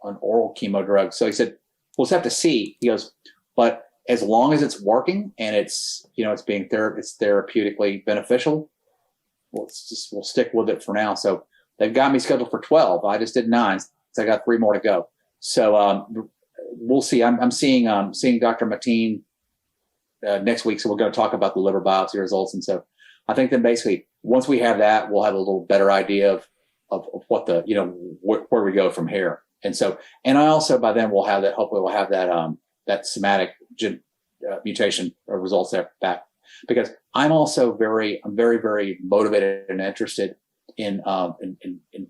chemo drug. So he said, we'll just have to see. He goes, but as long as it's working and it's it's therapeutically beneficial, we'll stick with it for now. So they've got me scheduled for 12. I just did 9, so I got 3 more to go. So we'll see. I'm seeing Dr. Mateen next week, so we're going to talk about the liver biopsy results. And so I think then basically once we have that, we'll have a little better idea of what the where we go from here. And so, and I also by then hopefully we'll have that somatic mutation results there back, because I'm also very, very motivated and interested in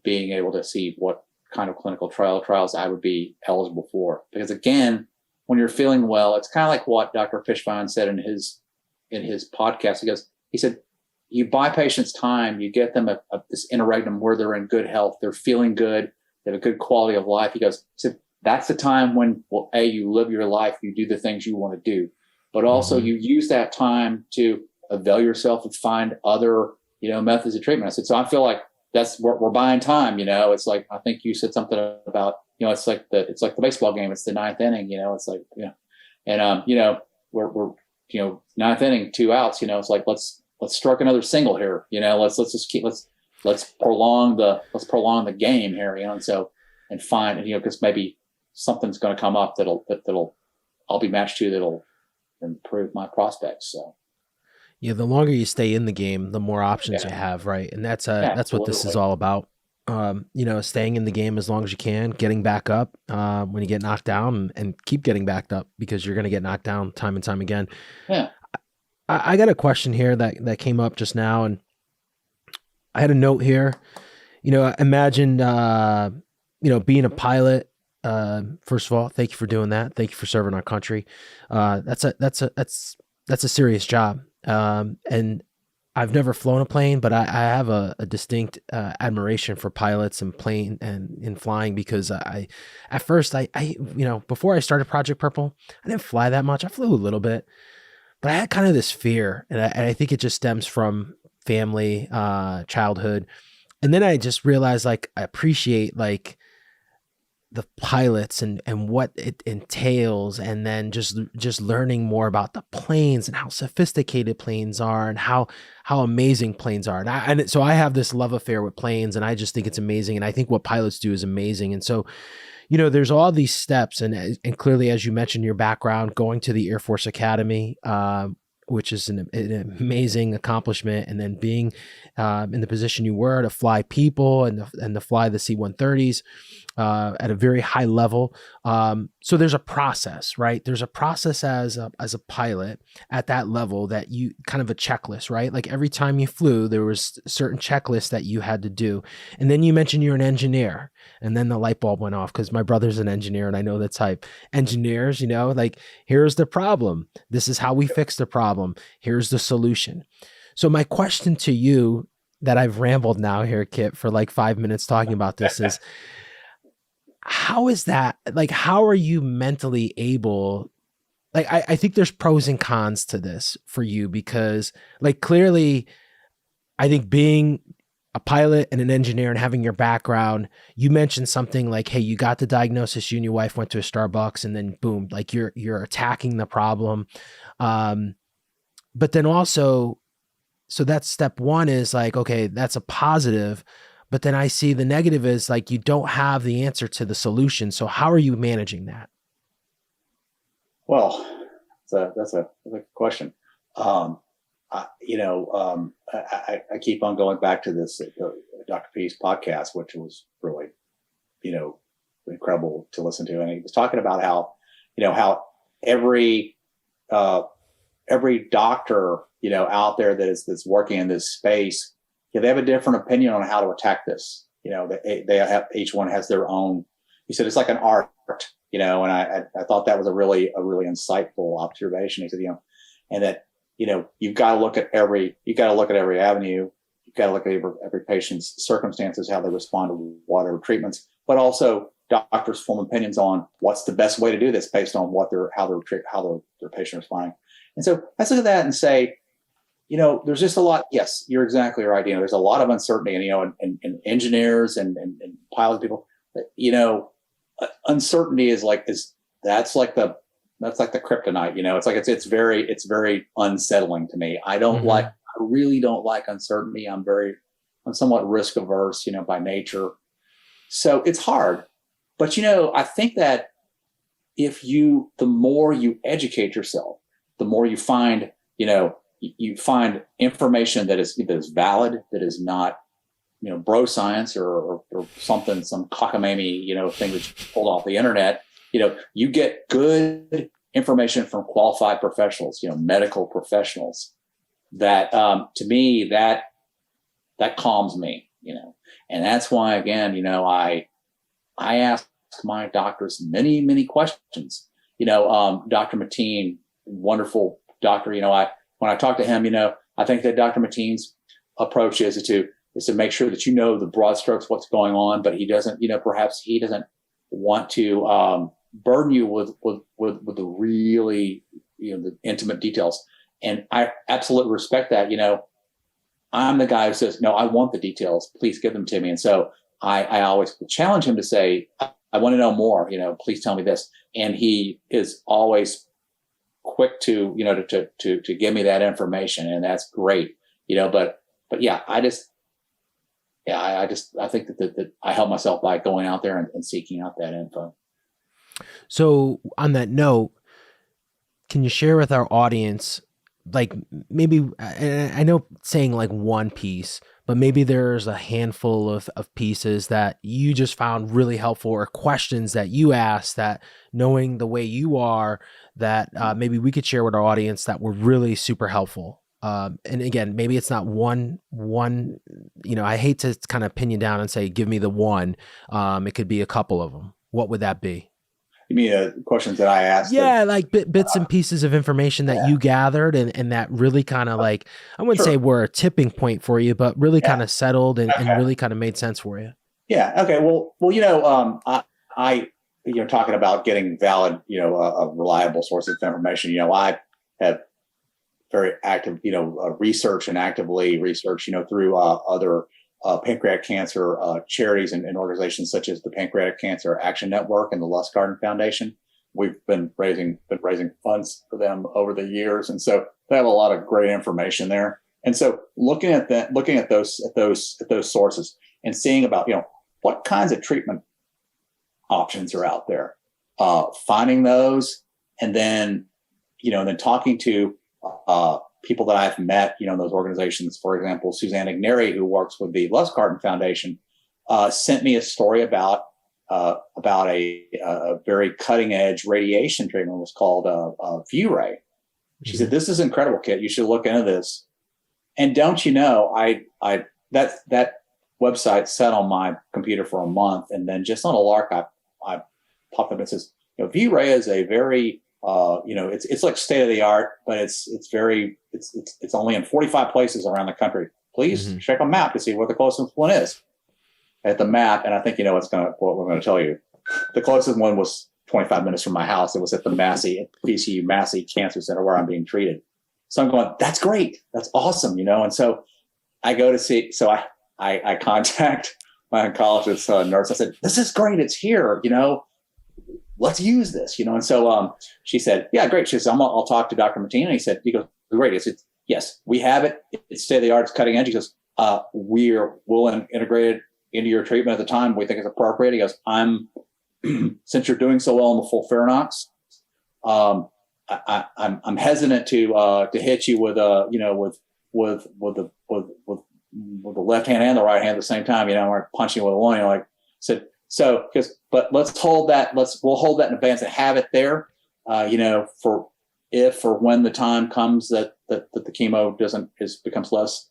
being able to see what kind of clinical trials I would be eligible for. Because again, when you're feeling well, it's kind of like what Dr. Fishfield said in his podcast. He said, you buy patients time, you get them this interregnum where they're in good health, they're feeling good, they have a good quality of life. He said, that's the time when, well, you live your life, you do the things you want to do, but also you use that time to avail yourself and find other, methods of treatment. I said, so I feel like that's what we're buying time. It's like, I think you said something about, it's like the baseball game. It's the 9th inning, it's like, and, we're 9th inning, 2 outs, it's like, let's strike another single here. Let's prolong the game here, and so, and find, because maybe something's going to come up that'll I'll be matched to, that'll improve my prospects. So. Yeah, the longer you stay in the game, the more options you have, right? And that's what this is all about. Staying in the game as long as you can, getting back up when you get knocked down, and keep getting backed up, because you're going to get knocked down time and time again. Yeah. I got a question here that came up just now, and I had a note here. Imagine being a pilot. First of all, thank you for doing that. Thank you for serving our country. That's a serious job. And I've never flown a plane, but I have a distinct admiration for pilots and in flying, because at first before I started Project Purple, I didn't fly that much. I flew a little bit, but I had kind of this fear, and I think it just stems from family, childhood. And then I just realized, I appreciate the pilots and what it entails, and then just learning more about the planes and how sophisticated planes are, and how amazing planes are. And so I have this love affair with planes, and I just think it's amazing. And I think what pilots do is amazing. And so, there's all these steps, and clearly, as you mentioned, your background, going to the Air Force Academy, which is an amazing accomplishment, and then being in the position you were to fly people and to fly the C-130s at a very high level. So there's a process, right? There's a process as a pilot at that level that you kind of a checklist, right? Like every time you flew, there was certain checklists that you had to do. And then you mentioned you're an engineer, and then the light bulb went off because my brother's an engineer and I know the type. Engineers, like here's the problem. This is how we fix the problem. Here's the solution. So my question to you that I've rambled now here, Kit, for like 5 minutes talking about this is, how is that, like, how are you mentally able, like, I think there's pros and cons to this for you because, like, clearly, I think being a pilot and an engineer and having your background, you mentioned something like, hey, you got the diagnosis, you and your wife went to a Starbucks and then boom, like you're attacking the problem. But then also, so that's step one is like, okay, that's a positive. But then I see the negative is like, you don't have the answer to the solution. So how are you managing that? Well, that's a good question. I keep on going back to this Dr. P's podcast, which was really, incredible to listen to. And he was talking about how every doctor, out there that's working in this space, they have a different opinion on how to attack this. They have, each one has their own. He said it's like an art, and I thought that was a really insightful observation. He said, and that you've got to look at every avenue. You've got to look at every patient's circumstances, how they respond to whatever treatments, but also doctors form opinions on what's the best way to do this based on how their patient is responding. And so I look at that and say, there's just a lot. Yes, you're exactly right. There's a lot of uncertainty, and engineers and pilot people. Uncertainty that's like the kryptonite. It's very unsettling to me. I really don't like uncertainty. I'm somewhat risk averse, by nature. So it's hard. But I think that the more you educate yourself, the more you find, you find information that is valid, that is not, bro science or something, some cockamamie, thing that you pulled off the internet. You get good information from qualified professionals, medical professionals that, to me, that calms me, and that's why, again, I ask my doctors many, many questions. Dr. Mateen, wonderful doctor. When I talk to him, I think that Dr. Mateen's approach is to make sure that the broad strokes, what's going on, but he doesn't, perhaps he doesn't want to burden you with the really, the intimate details. And I absolutely respect that. I'm the guy who says, no, I want the details. Please give them to me. And so I always challenge him to say, I want to know more, please tell me this. And he is always quick to give me that information. And that's great, but yeah, I think that I help myself by going out there and seeking out that info. So on that note, can you share with our audience, like maybe, I know saying like one piece, but maybe there's a handful of pieces that you just found really helpful, or questions that you asked that, knowing the way you are, that maybe we could share with our audience that were really super helpful. And again, maybe it's not one, I hate to kind of pin you down and say, give me the one. It could be a couple of them. What would that be? You mean questions that I asked? Yeah, like bits and pieces of information that you gathered and that really kind of like, I wouldn't say were a tipping point for you, but really kind of settled and really kind of made sense for you. Yeah. Okay. Well, I talking about getting valid, a reliable source of information, I have very active, research and actively research, through other pancreatic cancer charities and organizations such as the Pancreatic Cancer Action Network and the Lustgarten Foundation. We've been raising funds for them over the years, and so they have a lot of great information there. And so looking at those sources and seeing about what kinds of treatment options are out there, finding those, and then then talking to people that I've met, in those organizations. For example, Suzanne Igneri, who works with the Lustgarten Foundation, sent me a story about about a very cutting edge radiation treatment. It was called V-Ray. She said, "This is incredible, Kit. You should look into this." And don't you know, that website sat on my computer for a month, and then just on a lark, I popped up and says, V-Ray is a very it's like state of the art, but it's only in 45 places around the country. Please check a map to see where the closest one is. At the map, and I think what we're going to tell you. The closest one was 25 minutes from my house. It was at the PCU Massey Cancer Center where I'm being treated. So I'm going, that's great. That's awesome, And so I go to see, so I contact my oncologist nurse. I said, this is great. It's here, let's use this, And so she said, yeah, great. She said, I'll talk to Dr. Martina. He goes, great. I said, yes, we have it. It's state of the art. It's cutting edge. He goes, we'll integrate it into your treatment at the time we think it's appropriate. He goes, since you're doing so well in the FOLFIRINOX, I'm hesitant to hit you with the left hand and the right hand at the same time. Or punching with one. But let's hold that. We'll hold that in advance and have it there. For if or when the time comes that the chemo becomes less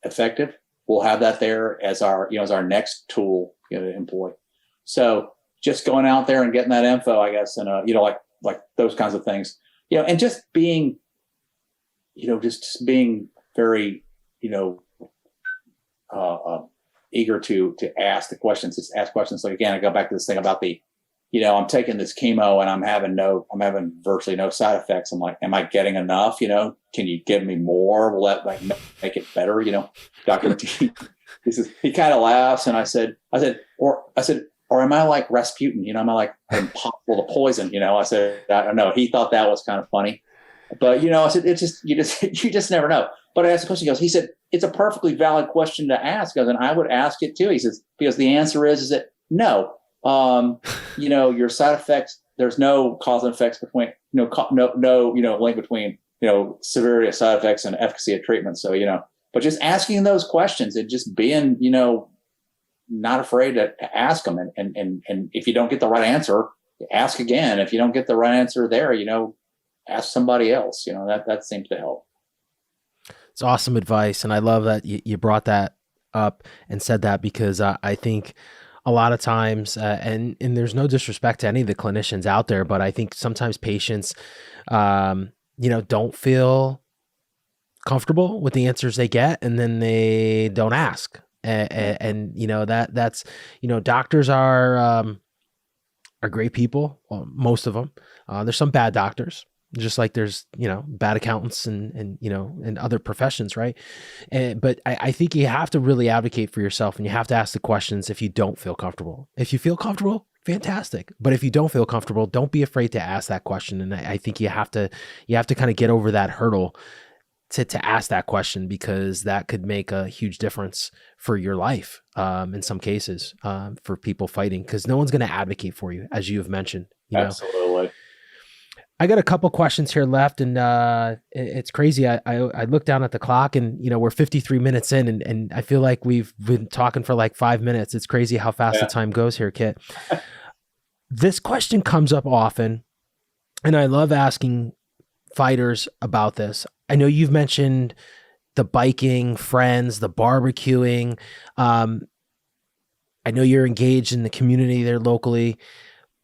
effective, we'll have that there as our next tool to employ. So just going out there and getting that info, I guess, and like those kinds of things, and just being, just being very, eager to ask the questions, just ask questions. So again, I go back to this thing about I'm taking this chemo and I'm having virtually no side effects. I'm like, am I getting enough? Can you give me more? Will that make it better? Dr. T, he kind of laughs. And I said, or am I like Rasputin? Am I like impossible to poison? I said, I don't know. He thought that was kind of funny, but I said, you just never know. But I asked the question. He said, it's a perfectly valid question to ask. And I would ask it too. He says, because the answer is that no. Your side effects, there's no cause and effects between, link between, severity of side effects and efficacy of treatment. So, but just asking those questions and just being, not afraid to ask them. And if you don't get the right answer, ask again. If you don't get the right answer there, ask somebody else, that seems to help. It's awesome advice. And I love that you brought that up and said that, because I think a lot of times, and there's no disrespect to any of the clinicians out there, but I think sometimes patients, don't feel comfortable with the answers they get, and then they don't ask. And that's doctors are great people. Well, most of them. There's some bad doctors, just like there's bad accountants and other professions, right? But I think you have to really advocate for yourself, and you have to ask the questions if you don't feel comfortable. If you feel comfortable, fantastic. But if you don't feel comfortable, don't be afraid to ask that question. And I think you have to kind of get over that hurdle to ask that question, because that could make a huge difference for your life, in some cases, for people fighting, because no one's going to advocate for you, as you have mentioned. Absolutely. I got a couple questions here left, and it's crazy. I looked down at the clock, and we're 53 minutes in, and I feel like we've been talking for like 5 minutes. It's crazy how fast the time goes here, Kit. This question comes up often, and I love asking fighters about this. I know you've mentioned the biking, friends, the barbecuing. I know you're engaged in the community there locally.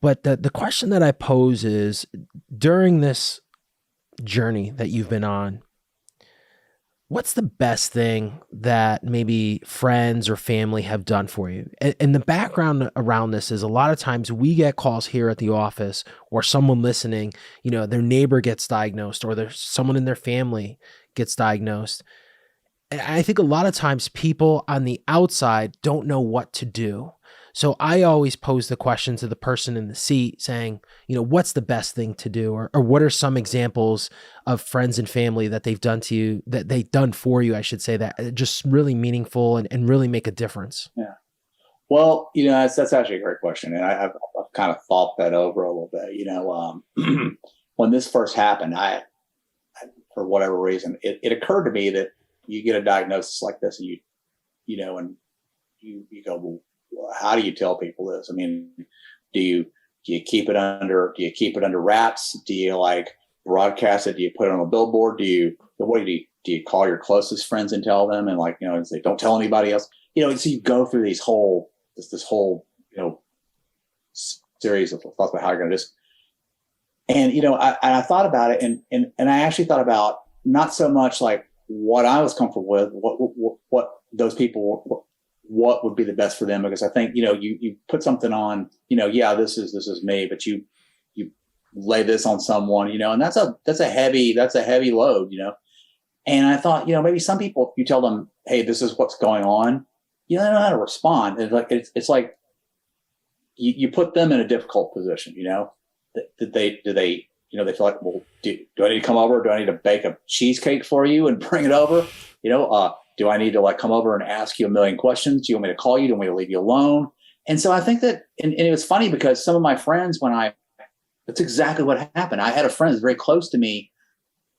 But the question that I pose is, during this journey that you've been on, what's the best thing that maybe friends or family have done for you? And the background around this is, a lot of times we get calls here at the office, or someone listening, their neighbor gets diagnosed, or there's someone in their family gets diagnosed. And I think a lot of times people on the outside don't know what to do. So I always pose the question to the person in the seat, saying, what's the best thing to do? Or what are some examples of friends and family that they've done to you, that they've done for you, I should say, that are just really meaningful and really make a difference? Yeah. Well, that's actually a great question. And I've kind of thought that over a little bit. When this first happened, I for whatever reason, it occurred to me that you get a diagnosis like this, and you go, well, how do you tell people this? I mean, do you keep it under wraps? Do you like broadcast it? Do you put it on a billboard? Do you call your closest friends and tell them, and like, and say, don't tell anybody else? So you go through this whole series of thoughts about how you're going to do this. And, I thought about it, and I actually thought about not so much like what I was comfortable with, what those people, what would be the best for them. Because I think, you put something on, this is me, but you lay this on someone, and that's a heavy load, And I thought, maybe some people, if you tell them, hey, this is what's going on, they don't know how to respond. It's like you put them in a difficult position, Do they feel like, well, do I need to come over? Do I need to bake a cheesecake for you and bring it over? Do I need to like come over and ask you a million questions? Do you want me to call you? Do you want me to leave you alone? And so I think that, and it was funny because some of my friends, that's exactly what happened. I had a friend that's very close to me.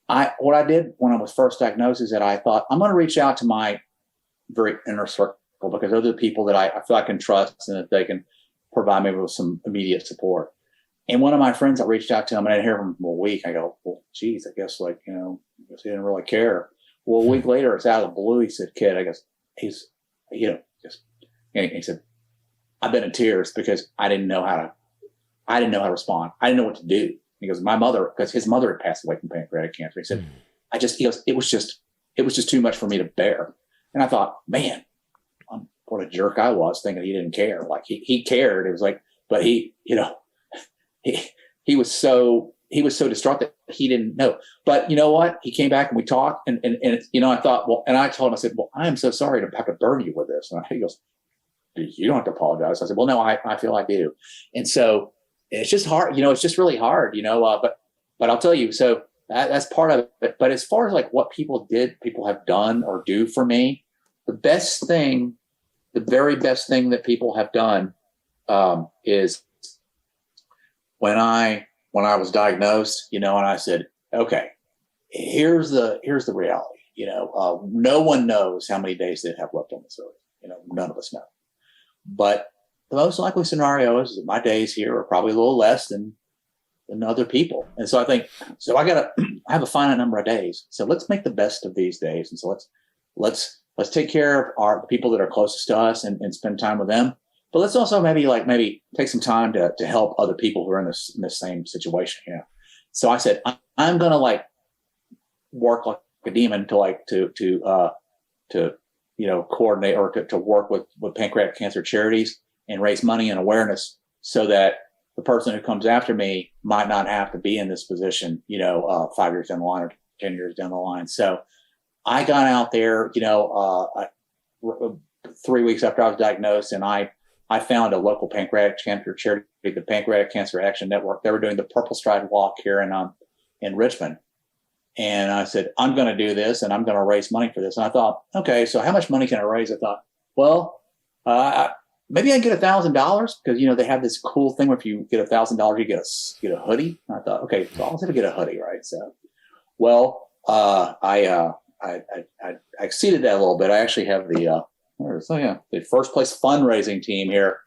What I did when I was first diagnosed is that I thought, I'm going to reach out to my very inner circle, because those are the people that I feel I can trust and that they can provide me with some immediate support. And one of my friends, I reached out to him and I didn't hear from him for a week. I go, well, geez, I guess I guess he didn't really care. Well, a week later, it's out of the blue. He said, kid, I guess he said, I've been in tears because I didn't know how to respond. I didn't know what to do. He goes, because his mother had passed away from pancreatic cancer. He said, it was just too much for me to bear. And I thought, man, what a jerk I was thinking he didn't care. Like he cared. It was like, but he was so distraught that he didn't know. But you know what? He came back and we talked, and I thought, well, and I told him, I said, well, I am so sorry to have to burden you with this. And he goes, you don't have to apologize. I said, well, no, I feel I do. And so it's just hard, it's just really hard, but I'll tell you, so that's part of it. But as far as like what people have done or do for me, the very best thing that people have done is when I was diagnosed, and I said, okay, here's the reality. No one knows how many days they have left on this earth. None of us know. But the most likely scenario is that my days here are probably a little less than other people. And so I think, I have a finite number of days. So let's make the best of these days. And so let's take care of the people that are closest to us and spend time with them. But let's also maybe take some time to help other people who are in this same situation. So I said, I'm going to work like a demon to coordinate or to work with pancreatic cancer charities and raise money and awareness so that the person who comes after me might not have to be in this position, 5 years down the line or 10 years down the line. So I got out there, 3 weeks after I was diagnosed, and I found a local pancreatic cancer charity, the Pancreatic Cancer Action Network. They were doing the Purple Stride Walk here in Richmond. And I said, I'm going to do this and I'm going to raise money for this. And I thought, okay, so how much money can I raise? I thought, well, maybe I get $1,000 because, they have this cool thing where if you get $1,000, you get a hoodie. And I thought, okay, so I'll have to get a hoodie, right? So, well, I exceeded that a little bit. I actually have the first place fundraising team here.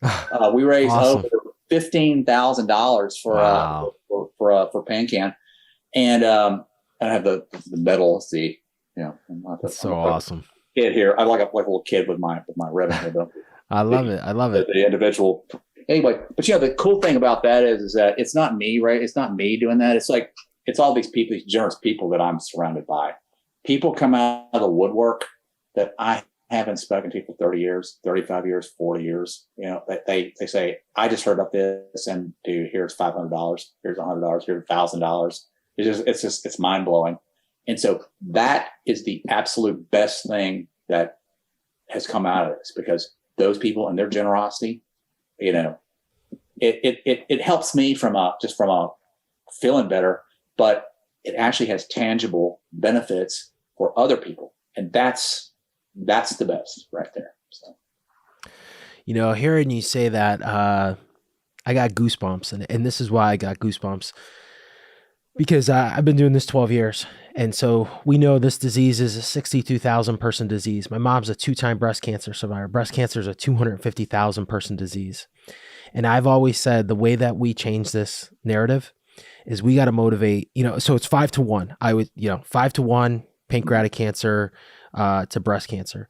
We raised Awesome. over $15,000 for PanCan, and I have the medal. That's so awesome. Kid here, I like a little kid with my ribbon. I love it. The individual. Anyway, but the cool thing about that is that it's not me, right? It's not me doing that. It's all these people, these generous people that I'm surrounded by. People come out of the woodwork that I haven't spoken to for 30 years, 35 years, 40 years. They say, I just heard about this, and dude, here's $500, here's $100, here's $1,000. It's mind blowing. And so that is the absolute best thing that has come out of this, because those people and their generosity, it helps me from a feeling better, but it actually has tangible benefits for other people. And that's the best right there. So, hearing you say that, I got goosebumps, and this is why I got goosebumps. because I've been doing this 12 years. And so we know this disease is a 62,000 person disease. My mom's a 2-time breast cancer survivor. Breast cancer is a 250,000 person disease. And I've always said the way that we change this narrative is we got to motivate, so it's 5-1. I would, 5-1 pancreatic cancer to breast cancer,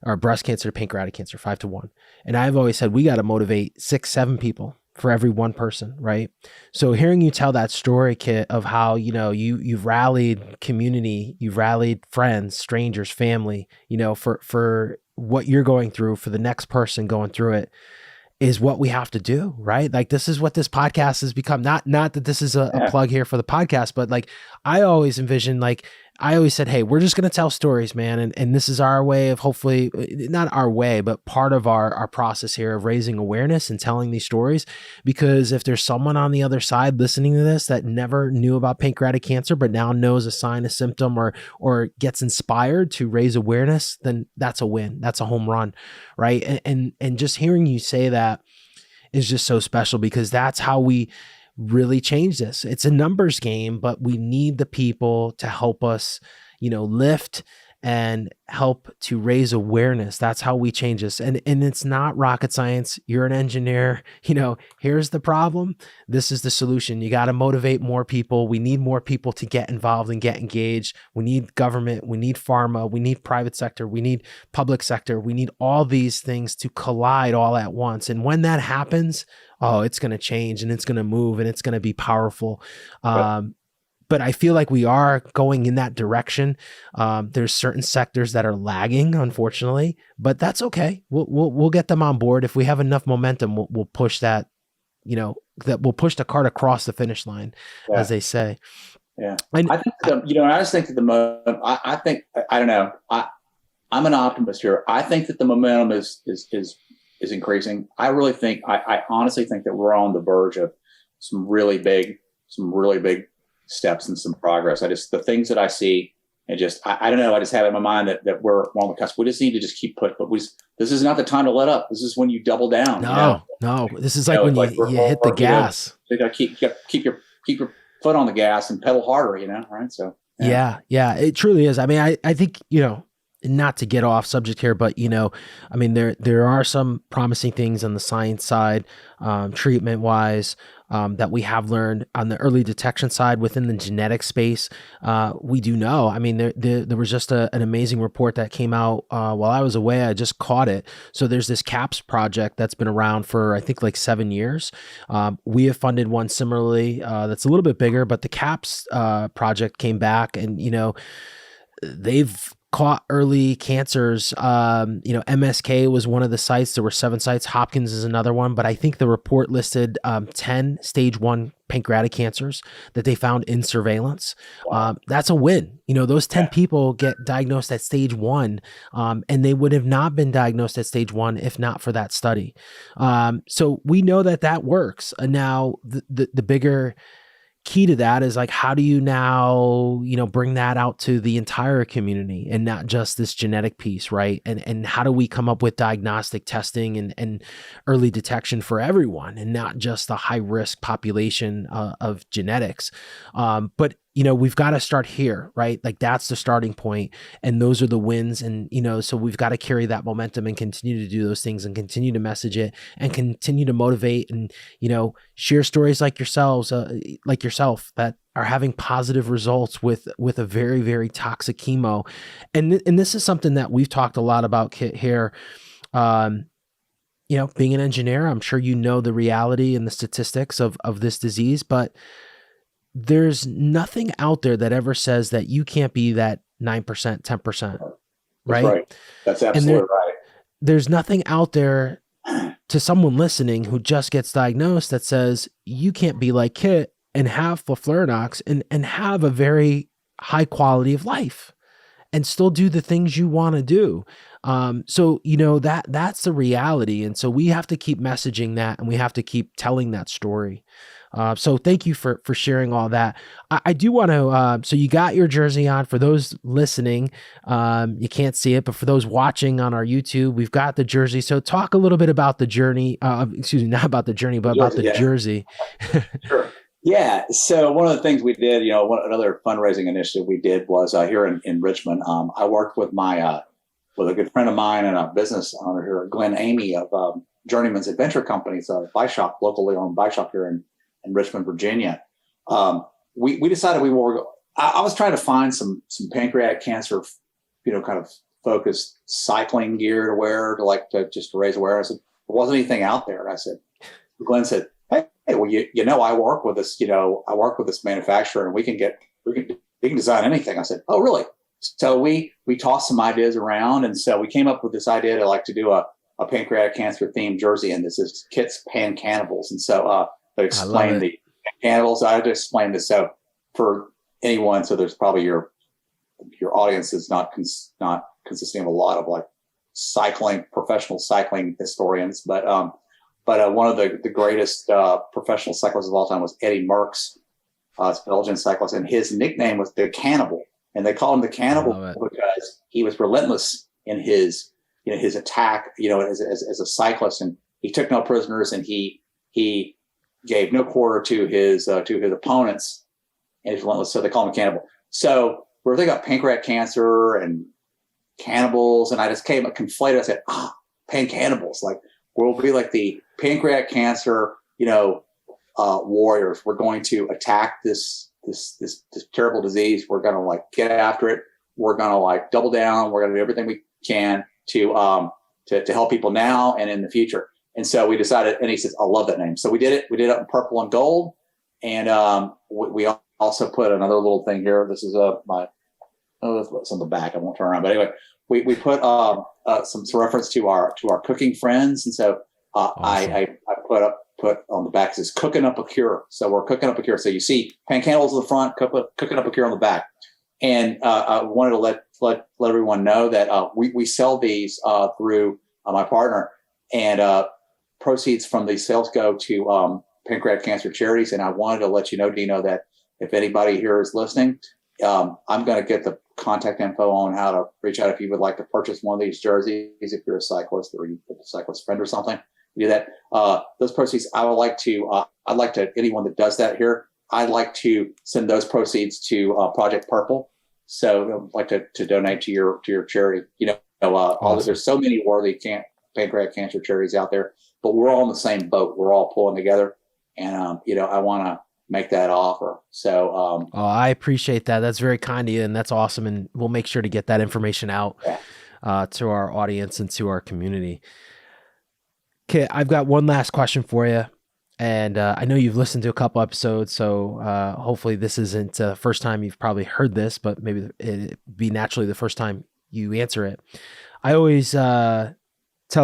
or breast cancer to pancreatic cancer, 5-1. And I've always said we got to motivate 6-7 people for every one person, right? So hearing you tell that story, Kit, of how, you've rallied community, you've rallied friends, strangers, family, for what you're going through, for the next person going through it, is what we have to do, right? Like, this is what this podcast has become. Not that this is a plug here for the podcast, but like, I always envisioned, like, I always said, hey, we're just going to tell stories, man. And this is our way of, hopefully, not our way, but part of our process here of raising awareness and telling these stories. Because if there's someone on the other side listening to this that never knew about pancreatic cancer, but now knows a sign, a symptom, or gets inspired to raise awareness, then that's a win. That's a home run, right? And just hearing you say that is just so special, because that's how we really change this. It's a numbers game, but we need the people to help us, lift and help to raise awareness. That's how we change this. And it's not rocket science. You're an engineer, here's the problem. This is the solution. You got to motivate more people. We need more people to get involved and get engaged. We need government. We need pharma. We need private sector. We need public sector. We need all these things to collide all at once. And when that happens, it's going to change, and it's going to move, and it's going to be powerful. But I feel like we are going in that direction. There's certain sectors that are lagging, unfortunately, but that's okay. We'll get them on board. If we have enough momentum, we'll push that, that we'll push the cart across the finish line, as they say. Yeah. I think, I just think that I think, I don't know, I'm an optimist here. I think that the momentum is increasing. I really think, I honestly think that we're on the verge of some really big steps and some progress. The things that I see, and I don't know, I just have in my mind that we're on the cusp. We just need to just keep this is not the time to let up. This is when you double down. No, this is like when you hit the gas. You got to keep your foot on the gas and pedal harder, right? So yeah, it truly is. I mean, I think, not to get off subject here, but I mean, there are some promising things on the science side, treatment wise, that we have learned on the early detection side within the genetic space. We do know. I mean, there was just an amazing report that came out while I was away. I just caught it. So there's this CAPS project that's been around for, I think, like 7 years. We have funded one similarly that's a little bit bigger, but the CAPS project came back, and they've caught early cancers. MSK was one of the sites. There were 7 sites. Hopkins is another one, but I think the report listed 10 stage 1 pancreatic cancers that they found in surveillance. That's a win. Those 10 people get diagnosed at stage 1, and they would have not been diagnosed at stage 1 if not for that study. So we know that works. And now the bigger key to that is, like, how do you now, bring that out to the entire community and not just this genetic piece, right? And how do we come up with diagnostic testing and early detection for everyone, and not just the high risk population of genetics? But we've got to start here, right? Like, that's the starting point, and those are the wins. And, so we've got to carry that momentum and continue to do those things, and continue to message it, and continue to motivate, and, share stories like yourself that are having positive results with a very, very toxic chemo. And this is something that we've talked a lot about, Kit, here. Being an engineer, I'm sure the reality and the statistics of this disease, but there's nothing out there that ever says that you can't be that 9%, 10%, right? That's right. That's absolutely right. There's nothing out there to someone listening who just gets diagnosed that says you can't be like Kit and have FOLFIRINOX and have a very high quality of life and still do the things you want to do. So, that's the reality. And so we have to keep messaging that, and we have to keep telling that story. So thank you for sharing all that. I do want to, so you got your jersey on. For those listening, you can't see it, but for those watching on our YouTube, we've got the jersey. So talk a little bit about the journey, not about the journey, but about the jersey. Sure. Yeah. So one of the things we did, another fundraising initiative we did was here in Richmond. I worked with with a good friend of mine and a business owner here, Glenn Amy of Journeyman's Adventure Companies, a bike shop, locally owned bike shop here in Richmond, Virginia. We decided we were. I was trying to find some pancreatic cancer, kind of focused cycling gear to wear to just to raise awareness. There wasn't anything out there. And I said, Glenn said, "Hey, well, I work with this manufacturer, and we can design anything." I said, "Oh, really?" So we tossed some ideas around, and so we came up with this idea to do a pancreatic cancer themed jersey, and this is Kit's Pan Cannibals. And so they explained the cannibals. I had to explain this. So for anyone, so there's probably your audience is not consisting of a lot of professional cycling historians, but one of the greatest professional cyclists of all time was Eddie Merckx, Belgian cyclist, and his nickname was the Cannibal, and they called him the Cannibal because he was relentless in his attack, as a cyclist, and he took no prisoners, and he gave no quarter to his opponents, and he's relentless. So they call him a Cannibal. So we're thinking about pancreatic cancer and cannibals, and I just came conflated. I said, pan cannibals, we'll be like the pancreatic cancer, warriors. We're going to attack this terrible disease. We're going to get after it. We're going to double down. We're going to do everything we can to help people now and in the future. And so we decided, and he says, "I love that name." So we did it. We did it in purple and gold. And we also put another little thing here. This is it's on the back. I won't turn around. But anyway, we put some reference to our cooking friends. And so awesome. I put on the back, says "Cooking Up a Cure." So we're cooking up a cure. So you see pan cannibals in the front, cooking up a cure on the back. And I wanted to let everyone know that we sell these through my partner, and proceeds from these sales go to pancreatic cancer charities. And I wanted to let you know, Dino, that if anybody here is listening, I'm going to get the contact info on how to reach out if you would like to purchase one of these jerseys. If you're a cyclist or you have a cyclist friend or something, you do that. Those proceeds, I'd like to anyone that does that here, I'd like to send those proceeds to Project Purple. So I'd like to donate to your charity. Awesome. There's so many worthy pancreatic cancer charities out there, but we're all in the same boat. We're all pulling together, and I want to make that offer. So I appreciate that. That's very kind of you, and that's awesome. And we'll make sure to get that information out to our audience and to our community. Okay, I've got one last question for you. And I know you've listened to a couple episodes, so hopefully this isn't the first time you've probably heard this, but maybe it'd be naturally the first time you answer it. I always tell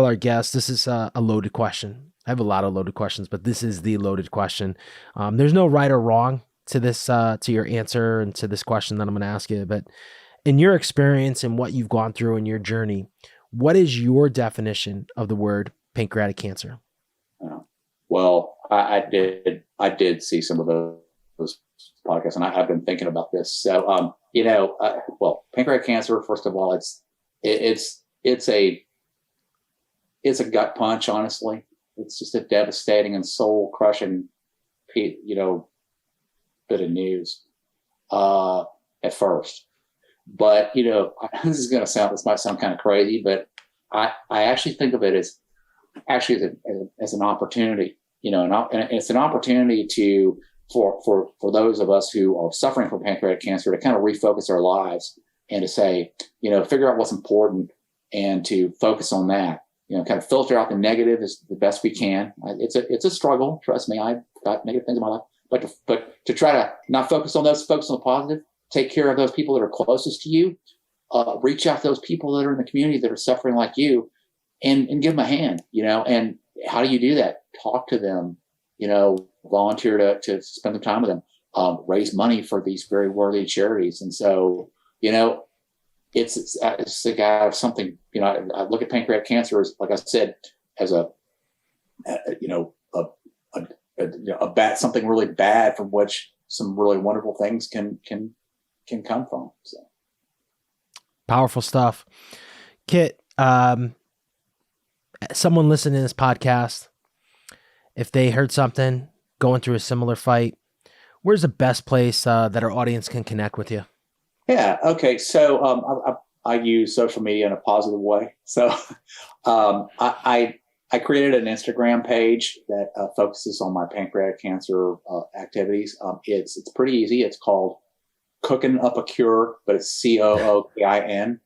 our guests, this is a loaded question. I have a lot of loaded questions, but this is the loaded question. There's no right or wrong to this, to your answer and to this question that I'm going to ask you. But in your experience and what you've gone through in your journey, what is your definition of the word pancreatic cancer? Well, I did see some of those podcasts, and I've been thinking about this. So, pancreatic cancer. First of all, it's a gut punch. Honestly, it's just a devastating and soul crushing, bit of news at first. But this might sound kind of crazy, but I actually think of it as an opportunity. And it's an opportunity for those of us who are suffering from pancreatic cancer to kind of refocus our lives and to say, figure out what's important and to focus on that. Kind of filter out the negative as the best we can. It's a struggle. Trust me, I've got negative things in my life, but to try to not focus on those, focus on the positive. Take care of those people that are closest to you. Reach out to those people that are in the community that are suffering like you, and give them a hand. And how do you do that? Talk to them, volunteer to spend the time with them, raise money for these very worthy charities. And so, it's a guy of something, I look at pancreatic cancer as, like I said, as a bad, something really bad from which some really wonderful things can come from. So. Powerful stuff. Kit, someone listening to this podcast, if they heard something, going through a similar fight, where's the best place that our audience can connect with you? Yeah. Okay. So I use social media in a positive way. So I created an Instagram page that focuses on my pancreatic cancer activities. It's pretty easy. It's called Cooking Up a Cure, but it's COOKIN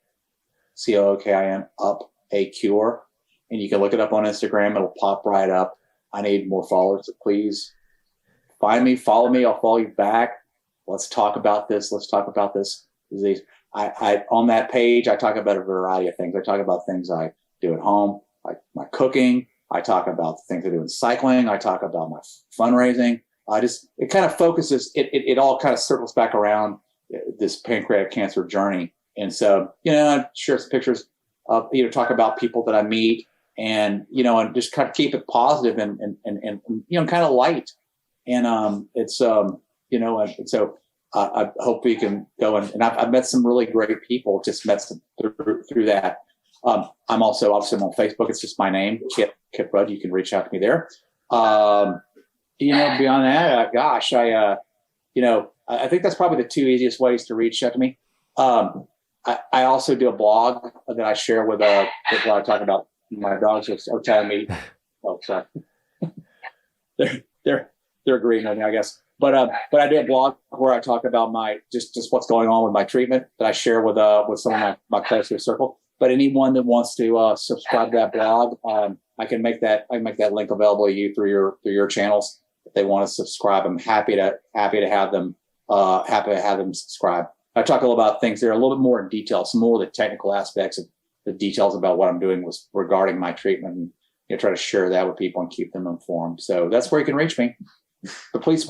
Up a Cure. And you can look it up on Instagram. It'll pop right up. I need more followers. So please find me, follow me. I'll follow you back. Let's talk about this. Let's talk about this disease. I on that page, I talk about a variety of things. I talk about things I do at home, like my cooking. I talk about things I do in cycling. I talk about my fundraising. It kind of focuses, it all kind of circles back around this pancreatic cancer journey. And so, I share some pictures of, talk about people that I meet and, and just kind of keep it positive and kind of light. And, and so I hope we can go and I've met some really great people, just met some through that. I'm also obviously on Facebook. It's just my name, Kit Rudd. You can reach out to me there. Beyond that, I think that's probably the two easiest ways to reach out to me. I also do a blog that I share with people I talk about. My dogs are telling me, oh, sorry. they're agreeing with me, I guess. But I do a blog where I talk about my just what's going on with my treatment that I share with some of my closest circle. But anyone that wants to subscribe to that blog, I can make that link available to you through your channels. If they want to subscribe, I'm happy to have them subscribe. I talk a little about things that are a little bit more in detail, some more of the technical aspects of the details about what I'm doing was regarding my treatment, and try to share that with people and keep them informed. So that's where you can reach me. But please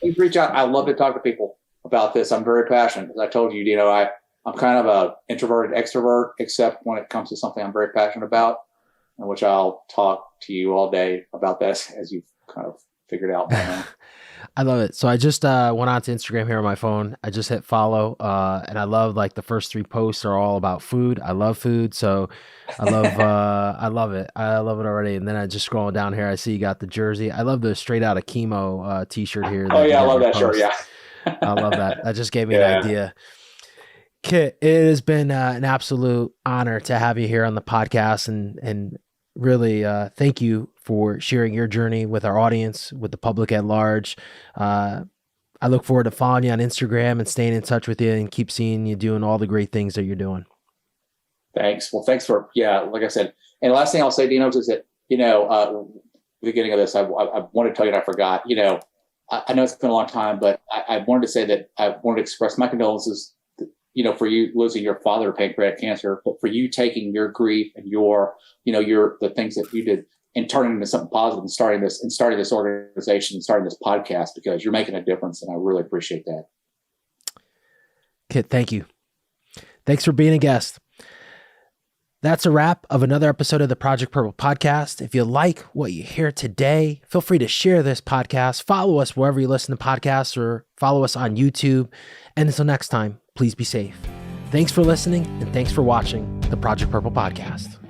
reach out. I love to talk to people about this. I'm very passionate. As I told you, I'm kind of a introverted extrovert, except when it comes to something I'm very passionate about, and which I'll talk to you all day about this, as you've kind of figured out by now. I love it. So I just went on to Instagram here on my phone. I just hit follow, and I love like the first 3 posts are all about food. I love food, so I love I love it. I love it already. And then I just scroll down here. I see you got the jersey. I love the Straight Out of Chemo T-shirt here. Oh yeah, I love that shirt. Yeah, I love that. That just gave me an idea. Kit, it has been an absolute honor to have you here on the podcast, and really thank you for sharing your journey with our audience, with the public at large. I look forward to following you on Instagram and staying in touch with you and keep seeing you doing all the great things that you're doing. Thanks. Well, thanks for, like I said. And the last thing I'll say, Dinos, is that, the beginning of this, I wanted to tell you, and I forgot, I know it's been a long time, but I wanted to say that I wanted to express my condolences, for you losing your father to pancreatic cancer, but for you taking your grief and the things that you did and turning into something positive and starting this organization and starting this podcast, because you're making a difference. And I really appreciate that. Kit, thank you. Thanks for being a guest. That's a wrap of another episode of the Project Purple podcast. If you like what you hear today, feel free to share this podcast, follow us wherever you listen to podcasts, or follow us on YouTube. And until next time, please be safe. Thanks for listening, and thanks for watching the Project Purple podcast.